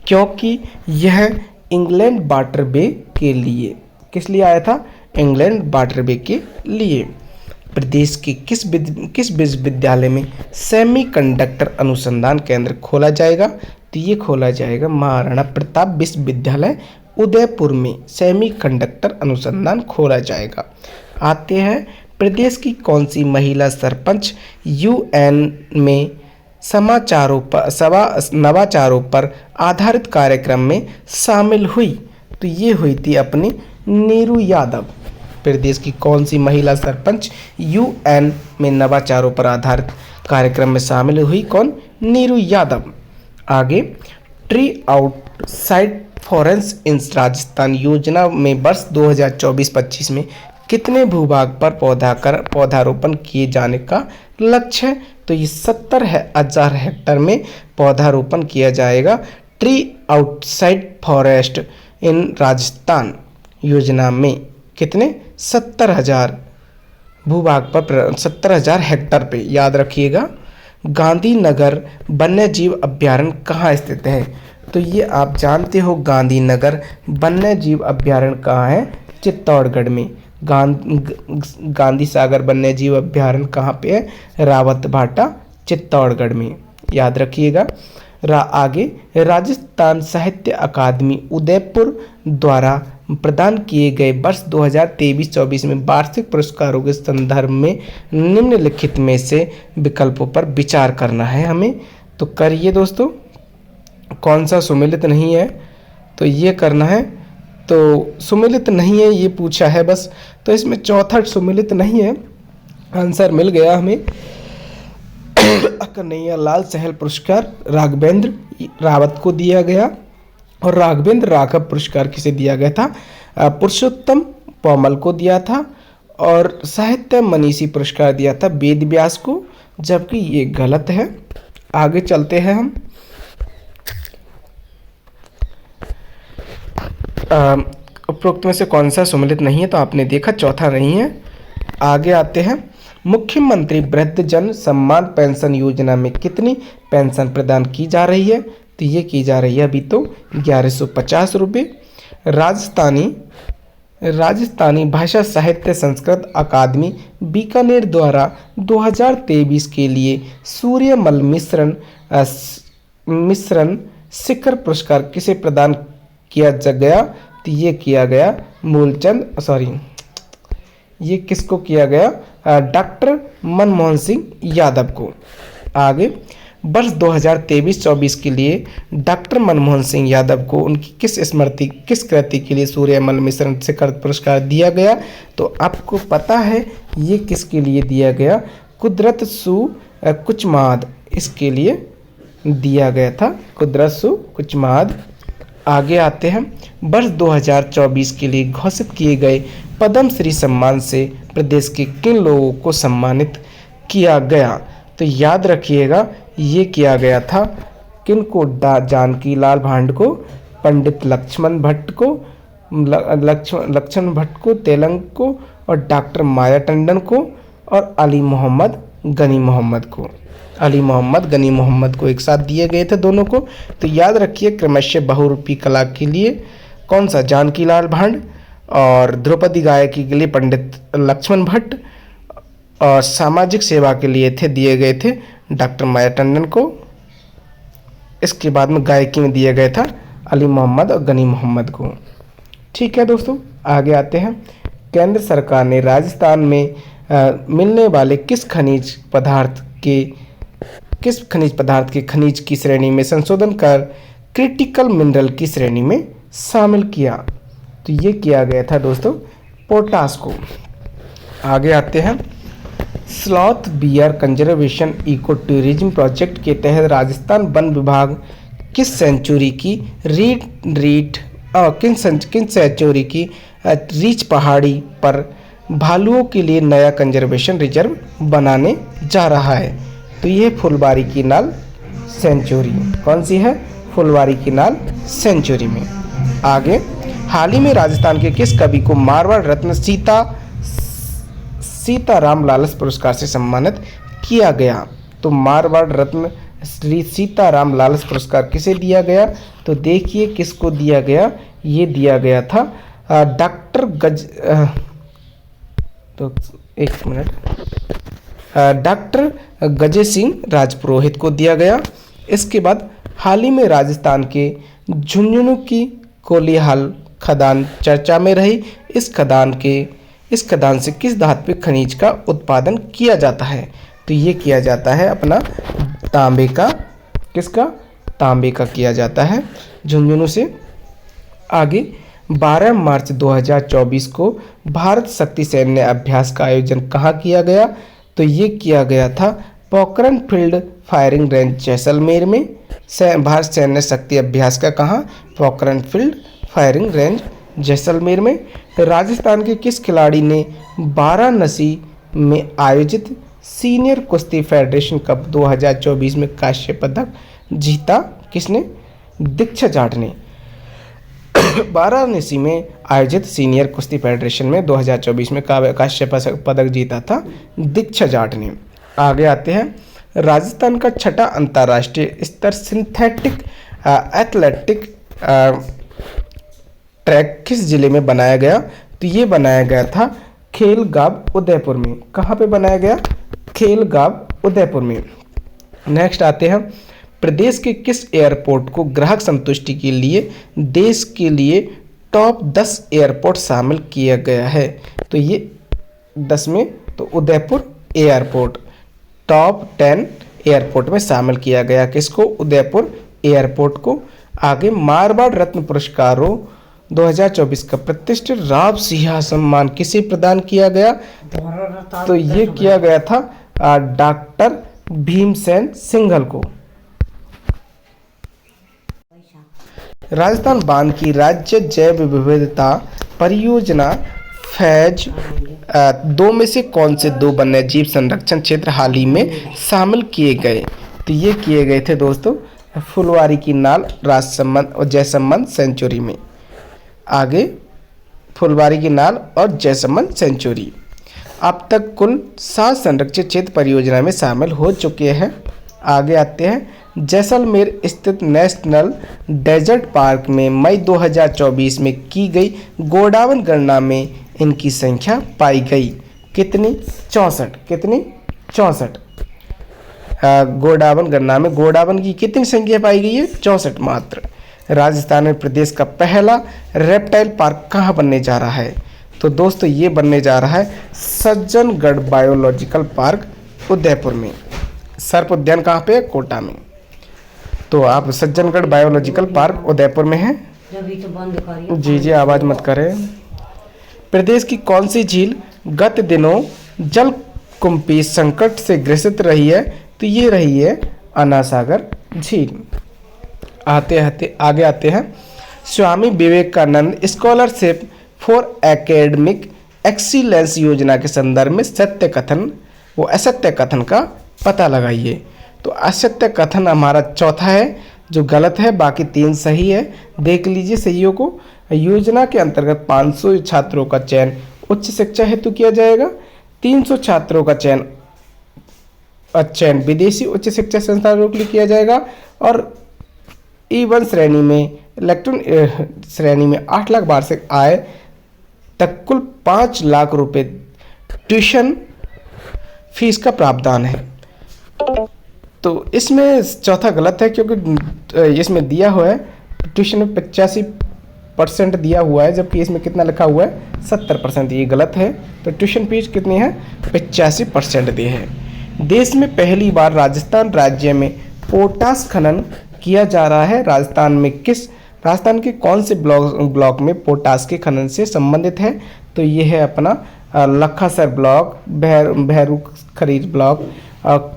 क्योंकि यह इंग्लैंड वाटरवे के लिए, किस लिए आया था? इंग्लैंड वाटरवे के लिए। प्रदेश के किस विश्वविद्यालय में सेमीकंडक्टर अनुसंधान केंद्र खोला जाएगा? तो ये खोला जाएगा महाराणा प्रताप विश्वविद्यालय उदयपुर में सेमीकंडक्टर अनुसंधान खोला जाएगा। आते हैं प्रदेश की कौन सी महिला सरपंच UN में नवाचारों पर आधारित कार्यक्रम में शामिल हुई? तो ये हुई थी अपनी नीरू यादव। प्रदेश की कौन सी महिला सरपंच UN में नवाचारों पर आधारित कार्यक्रम में शामिल हुई? कौन? नीरू यादव। आगे ट्री आउटसाइड फॉरेस्ट इन राजस्थान योजना में वर्ष 2024-25 में कितने भूभाग पर पौधारोपण किए जाने का लक्ष्य है? तो ये 70,000 हेक्टेयर में पौधारोपण किया जाएगा। ट्री आउटसाइड फॉरेस्ट इन राजस्थान योजना में कितने? 70,000 भूभाग पर 70,000 हेक्टेयर पे, याद रखिएगा। गांधीनगर वन्यजीव अभ्यारण्य कहाँ स्थित है? तो ये आप जानते हो, गांधीनगर वन्यजीव अभ्यारण्य कहाँ है? चित्तौड़गढ़ में। गांधी सागर वन्यजीव अभ्यारण्य कहाँ पे है? रावतभाटा चित्तौड़गढ़ में, याद रखिएगा। आगे राजस्थान साहित्य अकादमी उदयपुर द्वारा प्रदान किए गए वर्ष 2023-24 में वार्षिक पुरस्कारों के संदर्भ में निम्नलिखित में से विकल्पों पर विचार करना है हमें। तो करिए दोस्तों। कौन सा सुमेलित नहीं है? तो ये करना है। तो सुमेलित नहीं है ये पूछा है बस, तो इसमें चौथा सुमेलित नहीं है, आंसर मिल गया हमें। कन्हैया लाल सहल पुरस्कार राघवेंद्र रावत को दिया गया, और राघवेंद्र राघव पुरस्कार किसे दिया गया था? पुरुषोत्तम पोमल को दिया था, और साहित्य मनीषी पुरस्कार दिया था वेद व्यास को, जबकि ये गलत है। आगे चलते हैं हम। उपरोक्त में से कौन सा सम्मिलित नहीं है? तो आपने देखा चौथा नहीं है। आगे आते हैं। मुख्यमंत्री वृद्धजन सम्मान पेंशन योजना में कितनी पेंशन प्रदान की जा रही है? तो ये की जा रही है अभी तो 1150 रुपये। राजस्थानी भाषा साहित्य संस्कृत अकादमी बीकानेर द्वारा 2023 के लिए सूर्यमल मिश्रण शिखर पुरस्कार किसे प्रदान किया गया? तो ये किया गया ये किसको किया गया? डॉक्टर मनमोहन सिंह यादव को। आगे वर्ष 2023-24 के लिए डॉक्टर मनमोहन सिंह यादव को उनकी किस कृति के लिए सूर्यमल मिश्रण शिखर पुरस्कार दिया गया? तो आपको पता है ये किसके लिए दिया गया? कुदरत सु कुचमाद, इसके लिए दिया गया था, कुदरत सु कुचमाद। आगे आते हैं। वर्ष 2024 के लिए घोषित किए गए पद्म श्री सम्मान से प्रदेश के किन लोगों को सम्मानित किया गया? तो याद रखिएगा ये किया गया था किनको? जानकी लाल भांड को, पंडित लक्ष्मण भट्ट को, तेलंग को, और डॉक्टर माया टंडन को, और अली मोहम्मद गनी मोहम्मद को एक साथ दिए गए थे दोनों को। तो याद रखिए क्रमशः बहुरूपी कला के लिए कौन सा? जानकी लाल भांड, और द्रौपदी गायकी के लिए पंडित लक्ष्मण भट्ट, और सामाजिक सेवा के लिए दिए गए थे डॉक्टर माया टंडन को। इसके बाद में गायकी में दिया गया था अली मोहम्मद और गनी मोहम्मद को। ठीक है दोस्तों, आगे आते हैं। केंद्र सरकार ने राजस्थान में मिलने वाले किस खनिज पदार्थ के खनिज की श्रेणी में संशोधन कर क्रिटिकल मिनरल की श्रेणी में शामिल किया? तो ये किया गया था दोस्तों पोटास को। आगे आते हैं। Sloth bear conservation eco tourism project के तहत राजस्थान वन विभाग किस सेंचुरी की किन सेंचुरी की रीच पहाड़ी पर भालुओं के लिए नया कंजर्वेशन रिजर्व बनाने जा रहा है? तो ये फुलबारी की नाल सेंचुरी। कौन सी है? फुलबारी की नाल सेंचुरी में। आगे, हाल ही में राजस्थान के किस कवि को मारवाड़ रत्न सीताराम लालस पुरस्कार से सम्मानित किया गया? तो मारवाड़ रत्न श्री सीताराम लालस पुरस्कार किसे दिया गया? तो देखिए किसको दिया गया। ये दिया गया था डॉक्टर डॉक्टर गजे सिंह राजपुरोहित को दिया गया। इसके बाद हाल ही में राजस्थान के झुंझुनू की कोलिहाल खदान चर्चा में रही। इस खदान से किस धात्विक खनिज का उत्पादन किया जाता है? तो ये किया जाता है अपना तांबे का। किसका? तांबे का किया जाता है झुंझुनू से। आगे, 12 मार्च 2024 को भारत शक्ति सैन्य अभ्यास का आयोजन कहाँ किया गया? तो ये किया गया था Pokhran field firing range Jaisalmer में। भारत सैन्य शक्ति अभ्यास का कहाँ? Pokhran field firing range Jaisalmer में। राजस्थान के किस खिलाड़ी ने वाराणसी में आयोजित सीनियर कुश्ती फेडरेशन कप 2024 में कांस्य पदक जीता? किसने? दीक्षा जाट ने। वाराणसी में आयोजित सीनियर कुश्ती फेडरेशन में 2024 में कांस्य पदक जीता था दीक्षा जाट ने। आगे आते हैं। राजस्थान का छठा अंतर्राष्ट्रीय स्तर सिंथेटिक एथलेटिक ट्रैक किस जिले में बनाया गया? तो ये बनाया गया था खेलगांव उदयपुर में। कहाँ पे बनाया गया? खेलगांव उदयपुर में। नेक्स्ट आते हैं। प्रदेश के किस एयरपोर्ट को ग्राहक संतुष्टि के लिए देश के लिए टॉप 10 एयरपोर्ट शामिल किया गया है? तो ये 10 में तो उदयपुर एयरपोर्ट टॉप 10 एयरपोर्ट में शामिल किया गया। किसको? उदयपुर एयरपोर्ट को। आगे, मारवाड़ रत्न पुरस्कारों 2024 का प्रतिष्ठित राव सिंह सम्मान किसे प्रदान किया गया? तो ये किया गया था डॉक्टर भीमसेन सिंघल को। राजस्थान बांध की राज्य जैव विविधता परियोजना फेज 2 में से कौन से 2 वन्य जीव संरक्षण क्षेत्र हाल ही में शामिल किए गए? तो ये किए गए थे दोस्तों फुलवारी की नाल राजसमंद और जयसमंद सेंचुरी में। आगे, फुलवारी की नाल और जयसमंद सेंचुरी अब तक कुल 7 संरक्षित क्षेत्र परियोजना में शामिल हो चुके हैं। आगे आते हैं। जैसलमेर स्थित नेशनल डेजर्ट पार्क में मई 2024 में की गई गोडावन गणना में इनकी संख्या पाई गई कितनी? 64। कितनी? 64। गोडावन गणना में गोडावन की कितनी संख्या पाई गई है? 64 मात्र। राजस्थान में प्रदेश का पहला रेप्टाइल पार्क कहाँ बनने जा रहा है? तो दोस्तों ये बनने जा रहा है सज्जनगढ़ बायोलॉजिकल पार्क उदयपुर में। सर्प उद्यान कहाँ पे है? कोटा में। तो आप सज्जनगढ़ बायोलॉजिकल पार्क उदयपुर में है। तो बंद करिए। जी आवाज़ मत करें। प्रदेश की कौन सी झील गत दिनों जल कुंभी संकट से ग्रसित रही है? तो ये रही है अन्ना सागर झील। आगे आते हैं। Swami Vivekananda scholarship for academic excellence योजना के संदर्भ में सत्य कथन व असत्य कथन का पता लगाइए। तो असत्य कथन हमारा चौथा है जो गलत है, बाकी 3 सही है। देख लीजिए सहियों को। योजना के अंतर्गत 500 छात्रों का चयन उच्च शिक्षा हेतु किया जाएगा। 300 छात्रों का चयन विदेशी उच्च शिक्षा संस्थानों के लिए किया जाएगा। और E1 श्रेणी में इलेक्ट्रॉन श्रेणी में 8 लाख वार्षिक आय तक कुल 5 लाख रुपए ट्यूशन फीस का प्रावधान है। तो इसमें चौथा गलत है, क्योंकि इसमें दिया हुआ है ट्यूशन में 85% दिया हुआ है, जबकि इसमें कितना लिखा हुआ है 70%। ये गलत है। तो ट्यूशन फीस कितनी है? 85% दी है। देश में पहली बार राजस्थान राज्य में पोटास खनन किया जा रहा है। राजस्थान के कौन से ब्लॉक में पोटास के खनन से संबंधित है? तो ये है अपना लखासर ब्लॉक, भैरू खरीद ब्लॉक,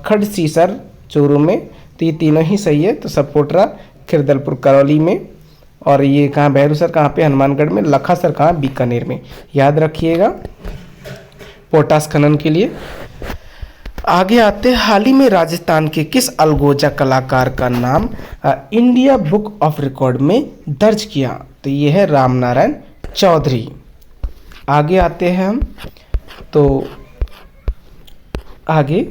खड़सीसर चूरू में। तो ये तीनों ही सही है। तो सपोटरा खिरदलपुर करौली में, और ये कहाँ भैरूसर कहाँ पे? हनुमानगढ़ में। लखासर कहाँ? बीकानेर में। याद रखिएगा पोटास खनन के लिए। आगे आते हैं, हाल ही में राजस्थान के किस अलगोजा कलाकार का नाम इंडिया बुक ऑफ रिकॉर्ड में दर्ज किया? तो ये है रामनारायण चौधरी। आगे आते हैं हम, तो आगे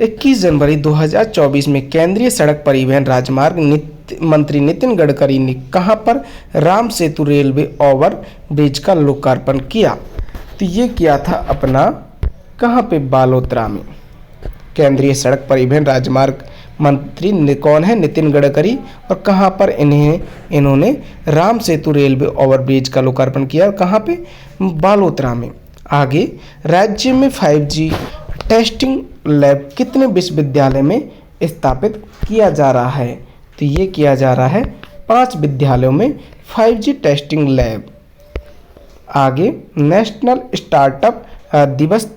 21 जनवरी 2024 में केंद्रीय सड़क परिवहन राजमार्ग मंत्री नितिन गडकरी ने कहां पर Ram Setu railway over bridge का लोकार्पण किया? तो ये किया था अपना कहां पे? बालोतरा में। केंद्रीय सड़क परिवहन राजमार्ग मंत्री कौन है? नितिन गडकरी। और कहां पर इन्होंने Ram Setu railway over bridge का लोकार्पण किया? कहां पे? बालोतरा में। आगे, राज्य में 5G टेस्टिंग लैब कितने विश्वविद्यालय में स्थापित किया जा रहा है? तो ये किया जा रहा है 5 विद्यालयों में 5G टेस्टिंग लैब। आगे, नेशनल स्टार्टअप दिवस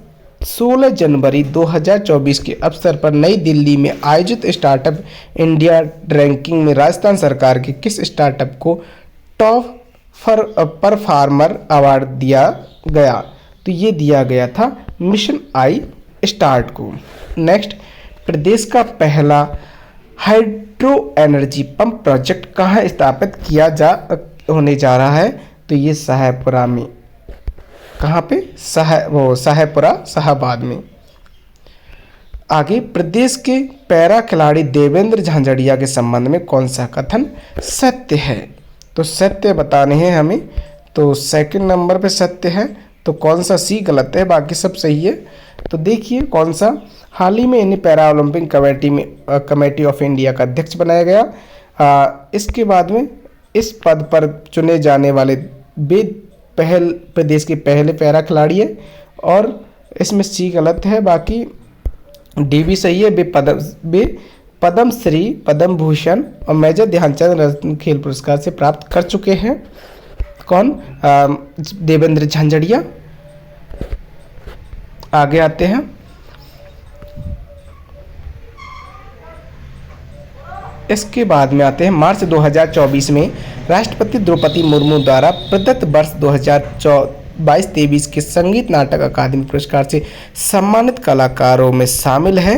16 जनवरी 2024 के अवसर पर नई दिल्ली में आयोजित स्टार्टअप इंडिया रैंकिंग में राजस्थान सरकार के किस स्टार्टअप को टॉप परफॉर्मर अवार्ड दिया गया? तो ये दिया गया था मिशन आई स्टार्ट को। नेक्स्ट, प्रदेश का पहला हाइड्रो एनर्जी पंप प्रोजेक्ट कहाँ स्थापित होने जा रहा है? तो ये सहायपुरा में। कहाँ पे? सहायपुरा शाहबाद में। आगे, प्रदेश के पैरा खिलाड़ी देवेंद्र झांझड़िया के संबंध में कौन सा कथन सत्य है? तो सत्य बताने हैं हमें। तो सेकंड नंबर पे सत्य है। तो कौन सा? सी गलत है, बाकी सब सही है। तो देखिए कौन सा। हाल ही में इन्हें para Olympic committee of India का अध्यक्ष बनाया गया। इसके बाद में इस पद पर चुने जाने वाले प्रदेश के पहले पैरा खिलाड़ी है। और इसमें सी गलत है, बाकी डी भी सही है। वे पद्म श्री, पद्म भूषण और मेजर ध्यानचंद रत्न खेल पुरस्कार से प्राप्त कर चुके हैं। कौन? देवेंद्र झांझड़िया। आगे आते हैं, इसके बाद में आते हैं मार्च 2024 में राष्ट्रपति द्रौपदी मुर्मू द्वारा प्रदत्त वर्ष 2022-23 के संगीत नाटक अकादमी पुरस्कार से सम्मानित कलाकारों में शामिल है।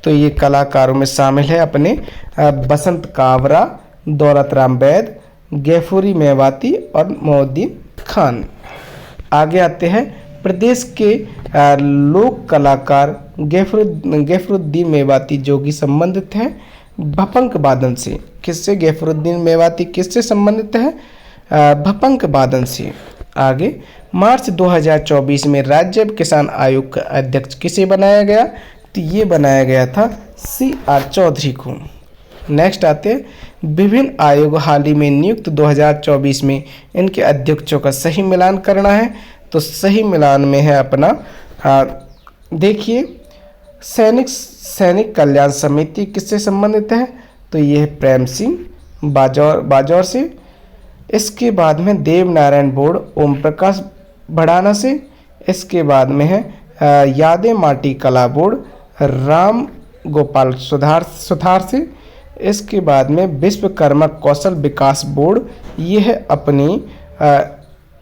तो ये कलाकारों में शामिल है अपने बसंत कावरा, दौलत राम वैद, गैफूरी मेवाती और मोहद्दीन खान। आगे आते हैं, प्रदेश के लोक कलाकार गैफरुद्दीन मेवाती जो कि संबंधित है भपंक वादन से। किससे? गैफरुद्दीन मेवाती किससे संबंधित है? भपंक वादन से। आगे, मार्च 2024 में राज्य किसान आयोग का अध्यक्ष किसे बनाया गया? तो ये बनाया गया था CR चौधरी को। नेक्स्ट आते हैं, विभिन्न आयोग हाल ही में नियुक्त 2024 में इनके अध्यक्षों का सही मिलान करना है। तो सही मिलान में है अपना देखिए सैनिक कल्याण समिति किससे संबंधित है? तो ये है प्रेम सिंह बाजौर से। इसके बाद में देव नारायण बोर्ड ओम प्रकाश भड़ाना से। इसके बाद में है यादें माटी कला बोर्ड राम गोपाल सुधार से। इसके बाद में विश्वकर्मा कौशल विकास बोर्ड, ये है अपनी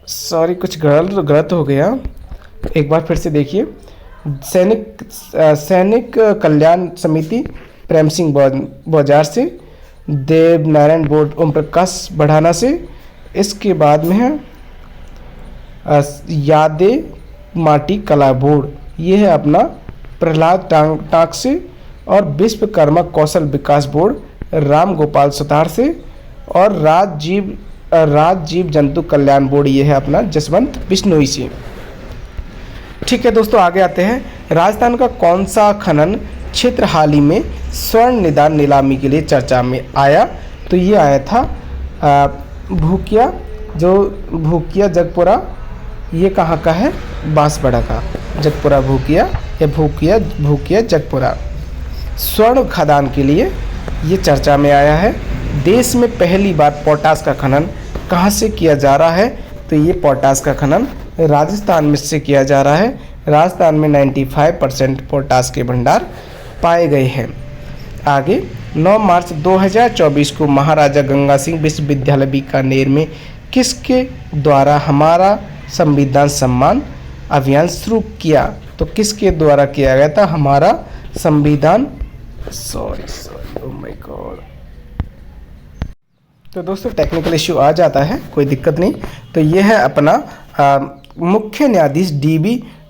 सॉरी कुछ गलत हो गया, एक बार फिर से देखिए। सैनिक कल्याण समिति प्रेम सिंह बाजार से। देव नारायण बोर्ड ओम प्रकाश बढ़ाना से। इसके बाद में है यादें माटी कला बोर्ड, ये है अपना प्रहलाद टांक से। और विश्वकर्मा कौशल विकास बोर्ड राम गोपाल सुतार से। और राजीव राज्य जीव जंतु कल्याण बोर्ड, ये है अपना जसवंत बिश्नोई से। ठीक है दोस्तों, आगे आते हैं। राजस्थान का कौन सा खनन क्षेत्र हाल ही में स्वर्ण निदान नीलामी के लिए चर्चा में आया? तो ये आया था भूकिया, जो भूकिया जगपुरा, ये कहाँ का है? बांसवाड़ा का जगपुरा भूकिया, या भूकिया जगपुरा स्वर्ण खदान के लिए ये चर्चा में आया है। देश में पहली बार पोटास का खनन कहाँ से किया जा रहा है? तो ये पोटास का खनन राजस्थान में से किया जा रहा है। राजस्थान में 95% पोटास के भंडार पाए गए हैं। आगे 9 मार्च 2024 को महाराजा गंगा सिंह विश्वविद्यालय बीकानेर में किसके द्वारा हमारा संविधान सम्मान अभियान शुरू किया? तो किसके द्वारा किया गया था हमारा संविधान? Sorry oh my God. तो दोस्तों टेक्निकल इश्यू आ जाता है, कोई दिक्कत नहीं। तो ये है अपना मुख्य न्यायाधीश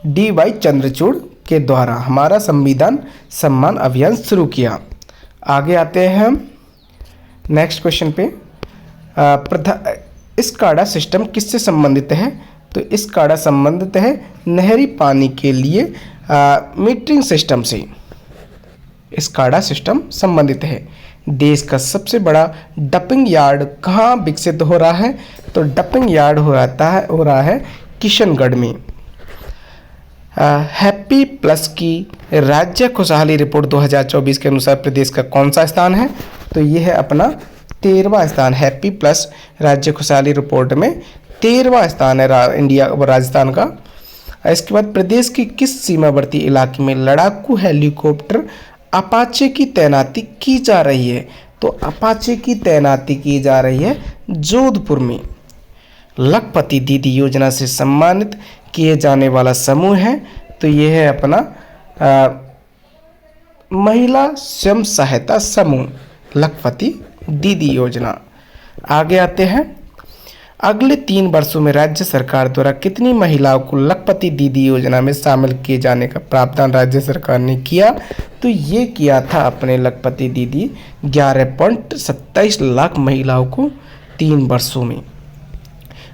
डी वाई चंद्रचूड़ के द्वारा हमारा संविधान सम्मान अभियान शुरू किया। आगे आते हैं हम नेक्स्ट क्वेश्चन पे। इस काड़ा सिस्टम किससे संबंधित है? तो इस काड़ा संबंधित है नहरी पानी के लिए मीटरिंग सिस्टम से। इस काड़ा सिस्टम संबंधित है। देश का सबसे बड़ा डंपिंग यार्ड कहाँ विकसित हो रहा है? तो डंपिंग यार्ड हो रहा है किशनगढ़ में। हैप्पी प्लस की राज्य खुशहाली रिपोर्ट 2024 के अनुसार प्रदेश का कौन सा स्थान है? तो ये है अपना 13वां स्थान। हैप्पी प्लस राज्य खुशहाली रिपोर्ट में 13वां स्थान है इंडिया व राजस्थान का। इसके बाद प्रदेश की किस सीमावर्ती इलाके में लड़ाकू हेलीकॉप्टर अपाचे की तैनाती की जा रही है? तो अपाचे की तैनाती की जा रही है जोधपुर में। लखपति दीदी योजना से सम्मानित किए जाने वाला समूह है? तो ये है अपना महिला स्वयं सहायता समूह, लखपति दीदी योजना। आगे आते हैं। अगले 3 वर्षों में राज्य सरकार द्वारा कितनी महिलाओं को लखपति दीदी योजना में शामिल किए जाने का प्रावधान राज्य सरकार ने किया? तो ये किया था अपने लखपति दीदी 11.27 लाख महिलाओं को 3 वर्षों में।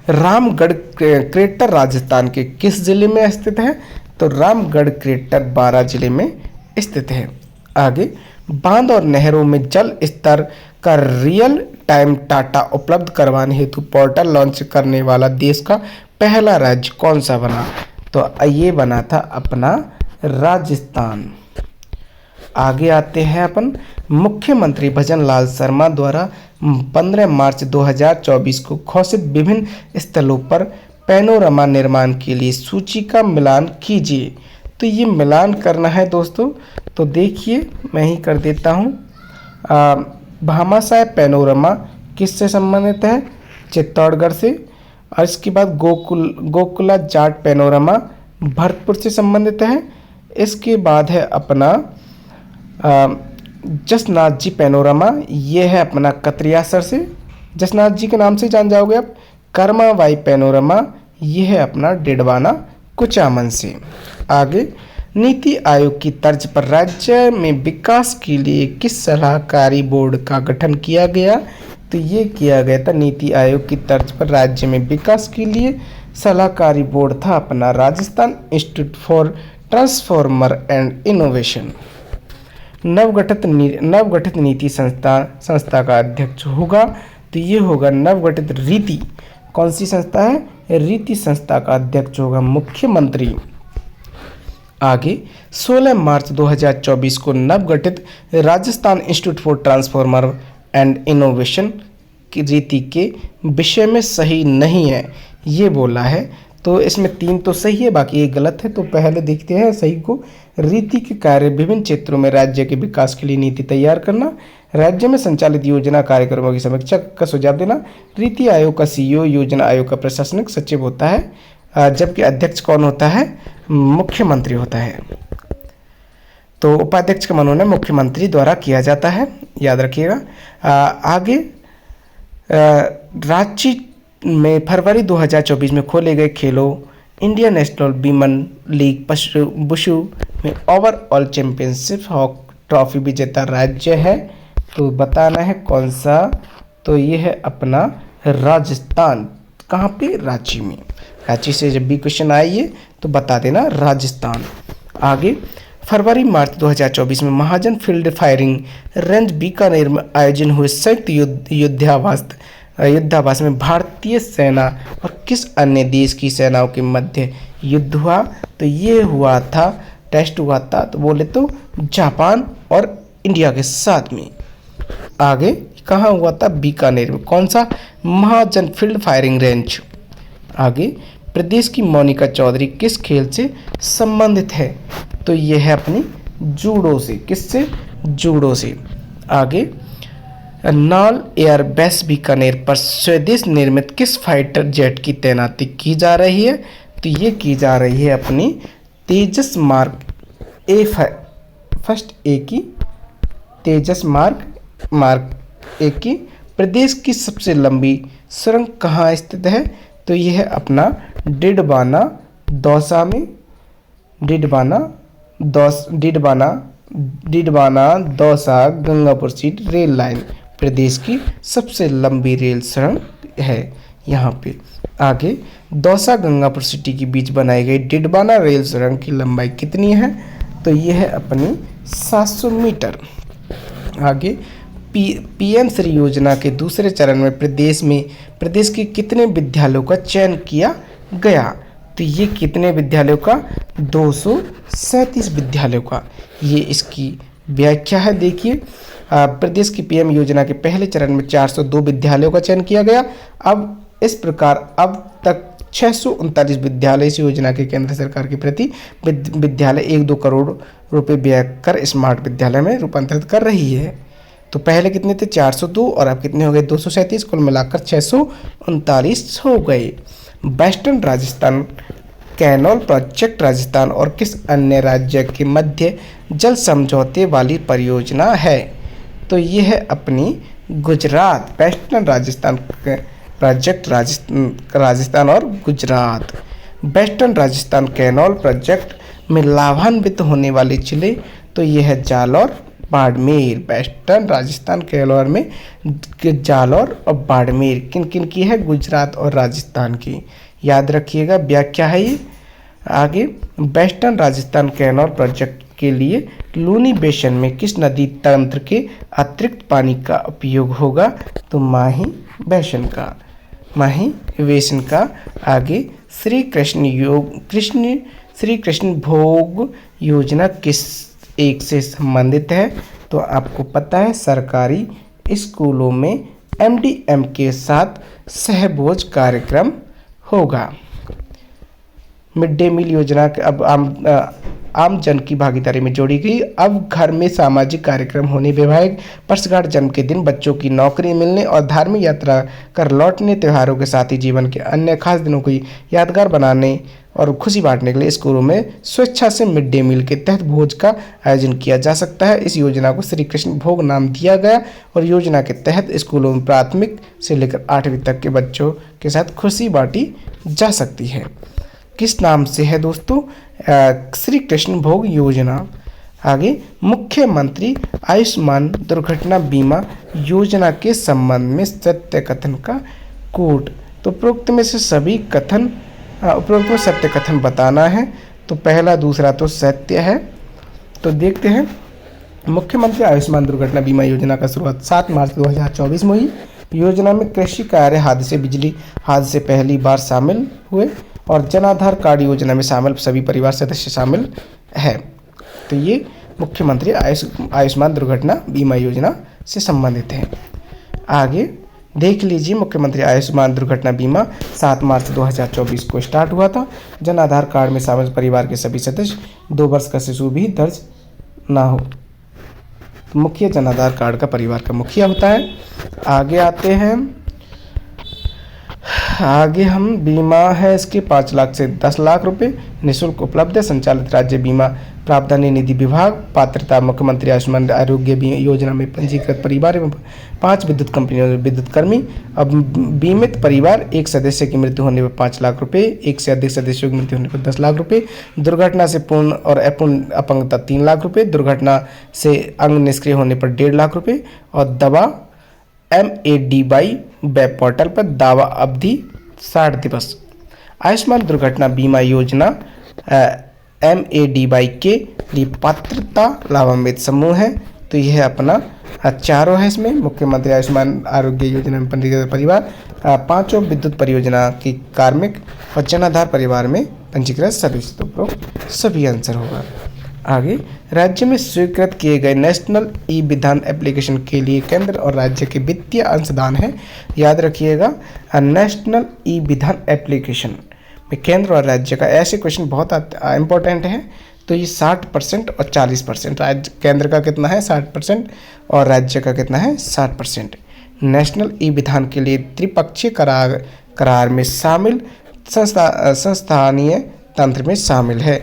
रामगढ़ क्रेटर राजस्थान के किस जिले में स्थित है? तो रामगढ़ क्रेटर बारां जिले में स्थित है। आगे बांध और नहरों में जल स्तर का रियल टाइम डाटा उपलब्ध करवाने हेतु पोर्टल लॉन्च करने वाला देश का पहला राज्य कौन सा बना? तो ये बना था अपना राजस्थान। आगे आते हैं अपन। मुख्यमंत्री भजन लाल शर्मा द्वारा 15 मार्च 2024 को घोषित विभिन्न स्थलों पर पैनोरमा निर्माण के लिए सूची का मिलान कीजिए। तो ये मिलान करना है दोस्तों, तो देखिए मैं ही कर देता हूँ। भामाशाह पैनोरमा किससे संबंधित है? चित्तौड़गढ़ से। और इसके बाद गोकुला जाट पैनोरमा भरतपुर से संबंधित है। इसके बाद है अपना जसनाथ जी पैनोरमा, ये है अपना कतरियासर से, जसनाथ जी के नाम से जान जाओगे आप। कर्मावाई पैनोरमा, ये है अपना डिडवाना कुचामन से। आगे नीति आयोग की तर्ज पर राज्य में विकास के लिए किस सलाहकारी बोर्ड का गठन किया गया? तो ये किया गया था नीति आयोग की तर्ज पर राज्य में विकास के लिए सलाहकारी बोर्ड था अपना Rajasthan institute for transformer and innovation. नवगठित नीति संस्था का अध्यक्ष होगा? तो ये होगा नवगठित रीति। कौन सी संस्था है? रीति संस्था का अध्यक्ष होगा मुख्यमंत्री। आगे 16 मार्च 2024 को नवगठित Rajasthan institute for transformer and innovation की रीति के विषय में सही नहीं है, ये बोला है। तो इसमें 3 तो सही है, बाकी 1 गलत है। तो पहले देखते हैं सही को। रीति के कार्य विभिन्न क्षेत्रों में राज्य के विकास के लिए नीति तैयार करना, राज्य में संचालित योजना कार्यक्रमों की समीक्षा का सुझाव देना। रीति आयोग का CEO योजना आयोग का प्रशासनिक सचिव होता है, जबकि अध्यक्ष कौन होता है? मुख्यमंत्री होता है। तो उपाध्यक्ष का मनोनयन मुख्यमंत्री द्वारा किया जाता है, याद रखिएगा। आगे रांची में फरवरी 2024 में खोले गए खेलो इंडिया नेशनल विमेन लीग बुशु में ओवरऑल चैंपियनशिप ट्रॉफी विजेता राज्य है। तो बताना है कौन सा? तो ये है अपना राजस्थान। कहाँ पे? रांची में। रांची से जब भी क्वेश्चन आए तो बता देना राजस्थान। आगे, फरवरी मार्च 2024 में महाजन फील्ड फायरिंग रेंज बीकानेर में आयोजन हुए संयुक्त युद्धाभ्यास में भारतीय सेना और किस अन्य देश की सेनाओं के मध्य युद्ध हुआ? तो ये हुआ था, टेस्ट हुआ था, तो बोले तो जापान और इंडिया के साथ में। आगे कहाँ हुआ था? बीकानेर में। कौन सा? महाजन फील्ड फायरिंग रेंज। आगे, प्रदेश की मोनिका चौधरी किस खेल से संबंधित है? तो यह है अपनी जूडो से। किससे? जूडो से। आगे, नाल एयर बेस बीकानेर पर स्वदेश निर्मित किस फाइटर जेट की तैनाती की जा रही है? तो ये की जा रही है अपनी तेजस मार्क फर्स्ट ए की, तेजस मार्क ए की। प्रदेश की सबसे लंबी सुरंग कहाँ स्थित है? तो यह है अपना डिडबाना दौसा में। Didwana Dausa Gangapur city rail line प्रदेश की सबसे लंबी रेल सुरंग है यहाँ पे। आगे, दौसा गंगापुर सिटी के बीच बनाई गई डिडबाना रेल सुरंग की लंबाई कितनी है? तो यह है अपनी 700 मीटर। आगे, पीएम श्री योजना के दूसरे चरण में प्रदेश के कितने विद्यालयों का चयन किया गया? तो ये कितने विद्यालयों का? 237 विद्यालयों का। ये इसकी व्याख्या है। देखिए, प्रदेश की पीएम योजना के पहले चरण में 402 विद्यालयों का चयन किया गया। अब इस प्रकार अब तक 639 विद्यालय इस योजना के केंद्र सरकार के प्रति विद्यालय 1-2 करोड़ रुपए व्यय कर स्मार्ट विद्यालय में रूपांतरित कर रही है। तो पहले कितने थे? 402 और अब कितने हो गए? 237। कुल मिलाकर 639 हो गए। Western Rajasthan canal project Rajasthan और किस अन्य राज्य के मध्य जल समझौते वाली परियोजना है? तो ये है अपनी गुजरात। वेस्टर्न राजस्थान प्रोजेक्ट राजस्थान और Gujarat. Western Rajasthan canal project में लाभान्वित होने वाले जिले तो यह है जालौर, बाड़मेर। वेस्टर्न राजस्थान कैनल में जालौर और बाड़मेर किन किन की है? गुजरात और राजस्थान की। याद रखिएगा, व्याख्या है ये। आगे, वेस्टर्न राजस्थान कैनल प्रोजेक्ट के लिए लूनी बेसिन में किस नदी तंत्र के अतिरिक्त पानी का उपयोग होगा? तो माही बेसिन का। आगे, श्री कृष्ण भोग योजना किस एक से संबंधित है? तो आपको पता है, सरकारी स्कूलों में एमडीएम के साथ सहभोज कार्यक्रम होगा। मिड डे मील योजना के अब आम जन की भागीदारी में जोड़ी गई। अब घर में सामाजिक कार्यक्रम होने, वैवाहिक वर्षगांठ, जन्म के दिन, बच्चों की नौकरी मिलने और धार्मिक यात्रा कर लौटने, त्योहारों के साथ ही जीवन के अन्य खास दिनों को यादगार बनाने और खुशी बांटने के लिए स्कूलों में स्वेच्छा से मिड डे मील के तहत भोज का आयोजन किया जा सकता है। इस योजना को श्री कृष्ण भोग नाम दिया गया और योजना के तहत स्कूलों में प्राथमिक से लेकर 8वीं तक के बच्चों के साथ खुशी बांटी जा सकती है। किस नाम से है दोस्तों? श्री कृष्ण भोग योजना। आगे, मुख्यमंत्री आयुष्मान दुर्घटना बीमा योजना के संबंध में सत्य कथन का कोट। तो उपरोक्त में से सभी कथन उपरोक्त में सत्य कथन बताना है। तो पहला दूसरा तो सत्य है। तो देखते हैं, मुख्यमंत्री आयुष्मान दुर्घटना बीमा योजना का शुरुआत 7 मार्च 2024 में हुई। योजना में कृषि कार्य, हादसे, बिजली हादसे पहली बार शामिल हुए और जन आधार कार्ड योजना में शामिल सभी परिवार सदस्य शामिल है। तो ये मुख्यमंत्री आयुष्मान दुर्घटना बीमा योजना से संबंधित है। आगे देख लीजिए, मुख्यमंत्री आयुष्मान दुर्घटना बीमा 7 मार्च 2024 को स्टार्ट हुआ था। जन आधार कार्ड में शामिल परिवार के सभी सदस्य 2 वर्ष का शिशु भी दर्ज ना हो। तो मुखिया जन आधार कार्ड का परिवार का मुखिया होता है। आगे आते हैं, आगे हम बीमा है इसके 5 लाख से 10 लाख रुपए निःशुल्क उपलब्ध है। संचालित राज्य बीमा प्रावधान निधि विभाग। पात्रता, मुख्यमंत्री आयुष्मान आरोग्य बीमा योजना में पंजीकृत परिवार एवं 5 विद्युत कंपनियों में विद्युत कर्मी। अब बीमित परिवार, एक सदस्य की मृत्यु होने पर 5 लाख रुपए, एक से अधिक सदस्यों की मृत्यु होने पर 10 लाख रुपए, दुर्घटना से पूर्ण और अपूर्ण अपंगता 3 लाख रुपए, दुर्घटना से अंग निष्क्रिय होने पर 1.5 लाख रुपए और दवा MADY वेब पोर्टल पर दावा अवधि 60 दिवस। आयुष्मान दुर्घटना बीमा योजना MADY के लिए पात्रता लाभान्वित समूह है। तो यह अपना चारों है इसमें। मुख्यमंत्री आयुष्मान आरोग्य योजना में पंजीकृत परिवार, पांचों विद्युत परियोजना की कार्मिक और जनाधार परिवार में पंजीकृत सदस्य। तो उपरोक्त सभी आंसर होगा। आगे, राज्य में स्वीकृत किए गए नेशनल ई विधान एप्लीकेशन के लिए केंद्र और राज्य के वित्तीय अंशदान है। याद रखिएगा, नेशनल ई विधान एप्लीकेशन में केंद्र और राज्य का, ऐसे क्वेश्चन बहुत इंपॉर्टेंट है। तो ये 60% और 40%। राज्य केंद्र का कितना है 60% और राज्य का कितना है 60%। नेशनल ई विधान के लिए त्रिपक्षीय करार में शामिल संस्थानीय तंत्र में शामिल है।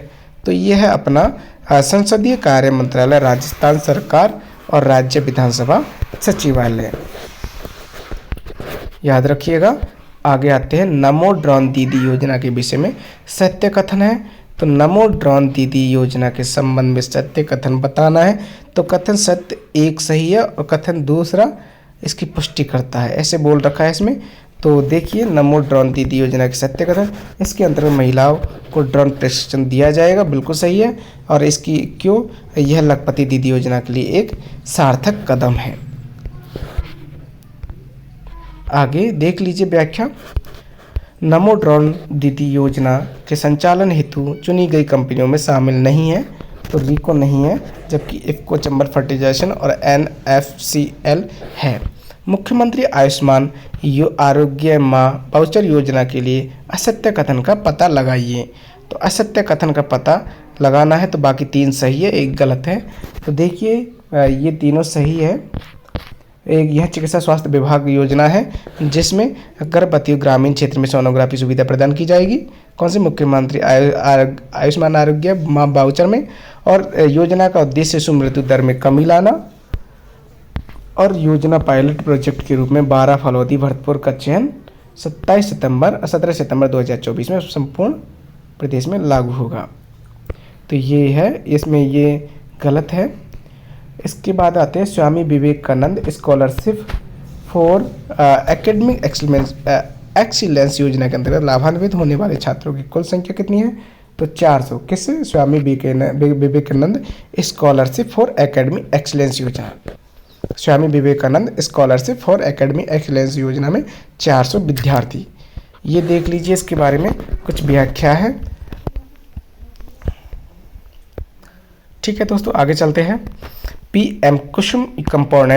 तो यह है अपना संसदीय कार्य मंत्रालय, राजस्थान सरकार और राज्य विधानसभा सचिवालय। याद रखिएगा। आगे आते हैं नमो ड्रोन दीदी योजना के विषय में सत्य कथन है। तो नमो ड्रोन दीदी योजना के संबंध में सत्य कथन बताना है। तो कथन सत्य एक सही है और कथन दूसरा इसकी पुष्टि करता है, ऐसे बोल रखा है इसमें। तो देखिए, नमो ड्रोन दीदी योजना के सत्य कथन, इसके अंतर्गत महिलाओं को ड्रोन प्रशिक्षण दिया जाएगा, बिल्कुल सही है। और इसकी क्यों, यह लखपति दीदी योजना के लिए एक सार्थक कदम है। आगे देख लीजिए व्याख्या। नमो ड्रोन दीदी योजना के संचालन हेतु चुनी गई कंपनियों में शामिल नहीं है। तो रिको नहीं है, जबकि इफ्को, चंबल फर्टिलाइजेशन और NFCL है। मुख्यमंत्री आयुष्मान आरोग्य माँ वाउचर योजना के लिए असत्य कथन का पता लगाइए। तो असत्य कथन का पता लगाना है। तो बाकी 3 सही है, 1 गलत है। तो देखिए, ये तीनों सही है। एक यह चिकित्सा स्वास्थ्य विभाग योजना है जिसमें गर्भवती ग्रामीण क्षेत्र में सोनोग्राफी सुविधा प्रदान की जाएगी। कौन से, मुख्यमंत्री आयुष्मान आरोग्य माँ वाउचर में। और योजना का उद्देश्य शिशु मृत्यु दर में कमी लाना। और योजना पायलट प्रोजेक्ट के रूप में 12 फलवती भरतपुर का चयन 17 सितंबर 2024 में संपूर्ण प्रदेश में लागू होगा। तो ये है, इसमें ये गलत है। इसके बाद आते हैं Swami Vivekananda scholarship for academic excellence योजना के अंतर्गत लाभान्वित होने वाले छात्रों की कुल संख्या कितनी है। तो 400। किससे, Swami Vivekananda scholarship for academic excellence योजना। Swami Vivekananda scholarship for academic excellence योजना में 400 विद्यार्थी। ये देख लीजिए, इसके बारे में कुछ व्याख्या है। ठीक है दोस्तों, आगे चलते हैं। PM कुसुम कंपोनेंट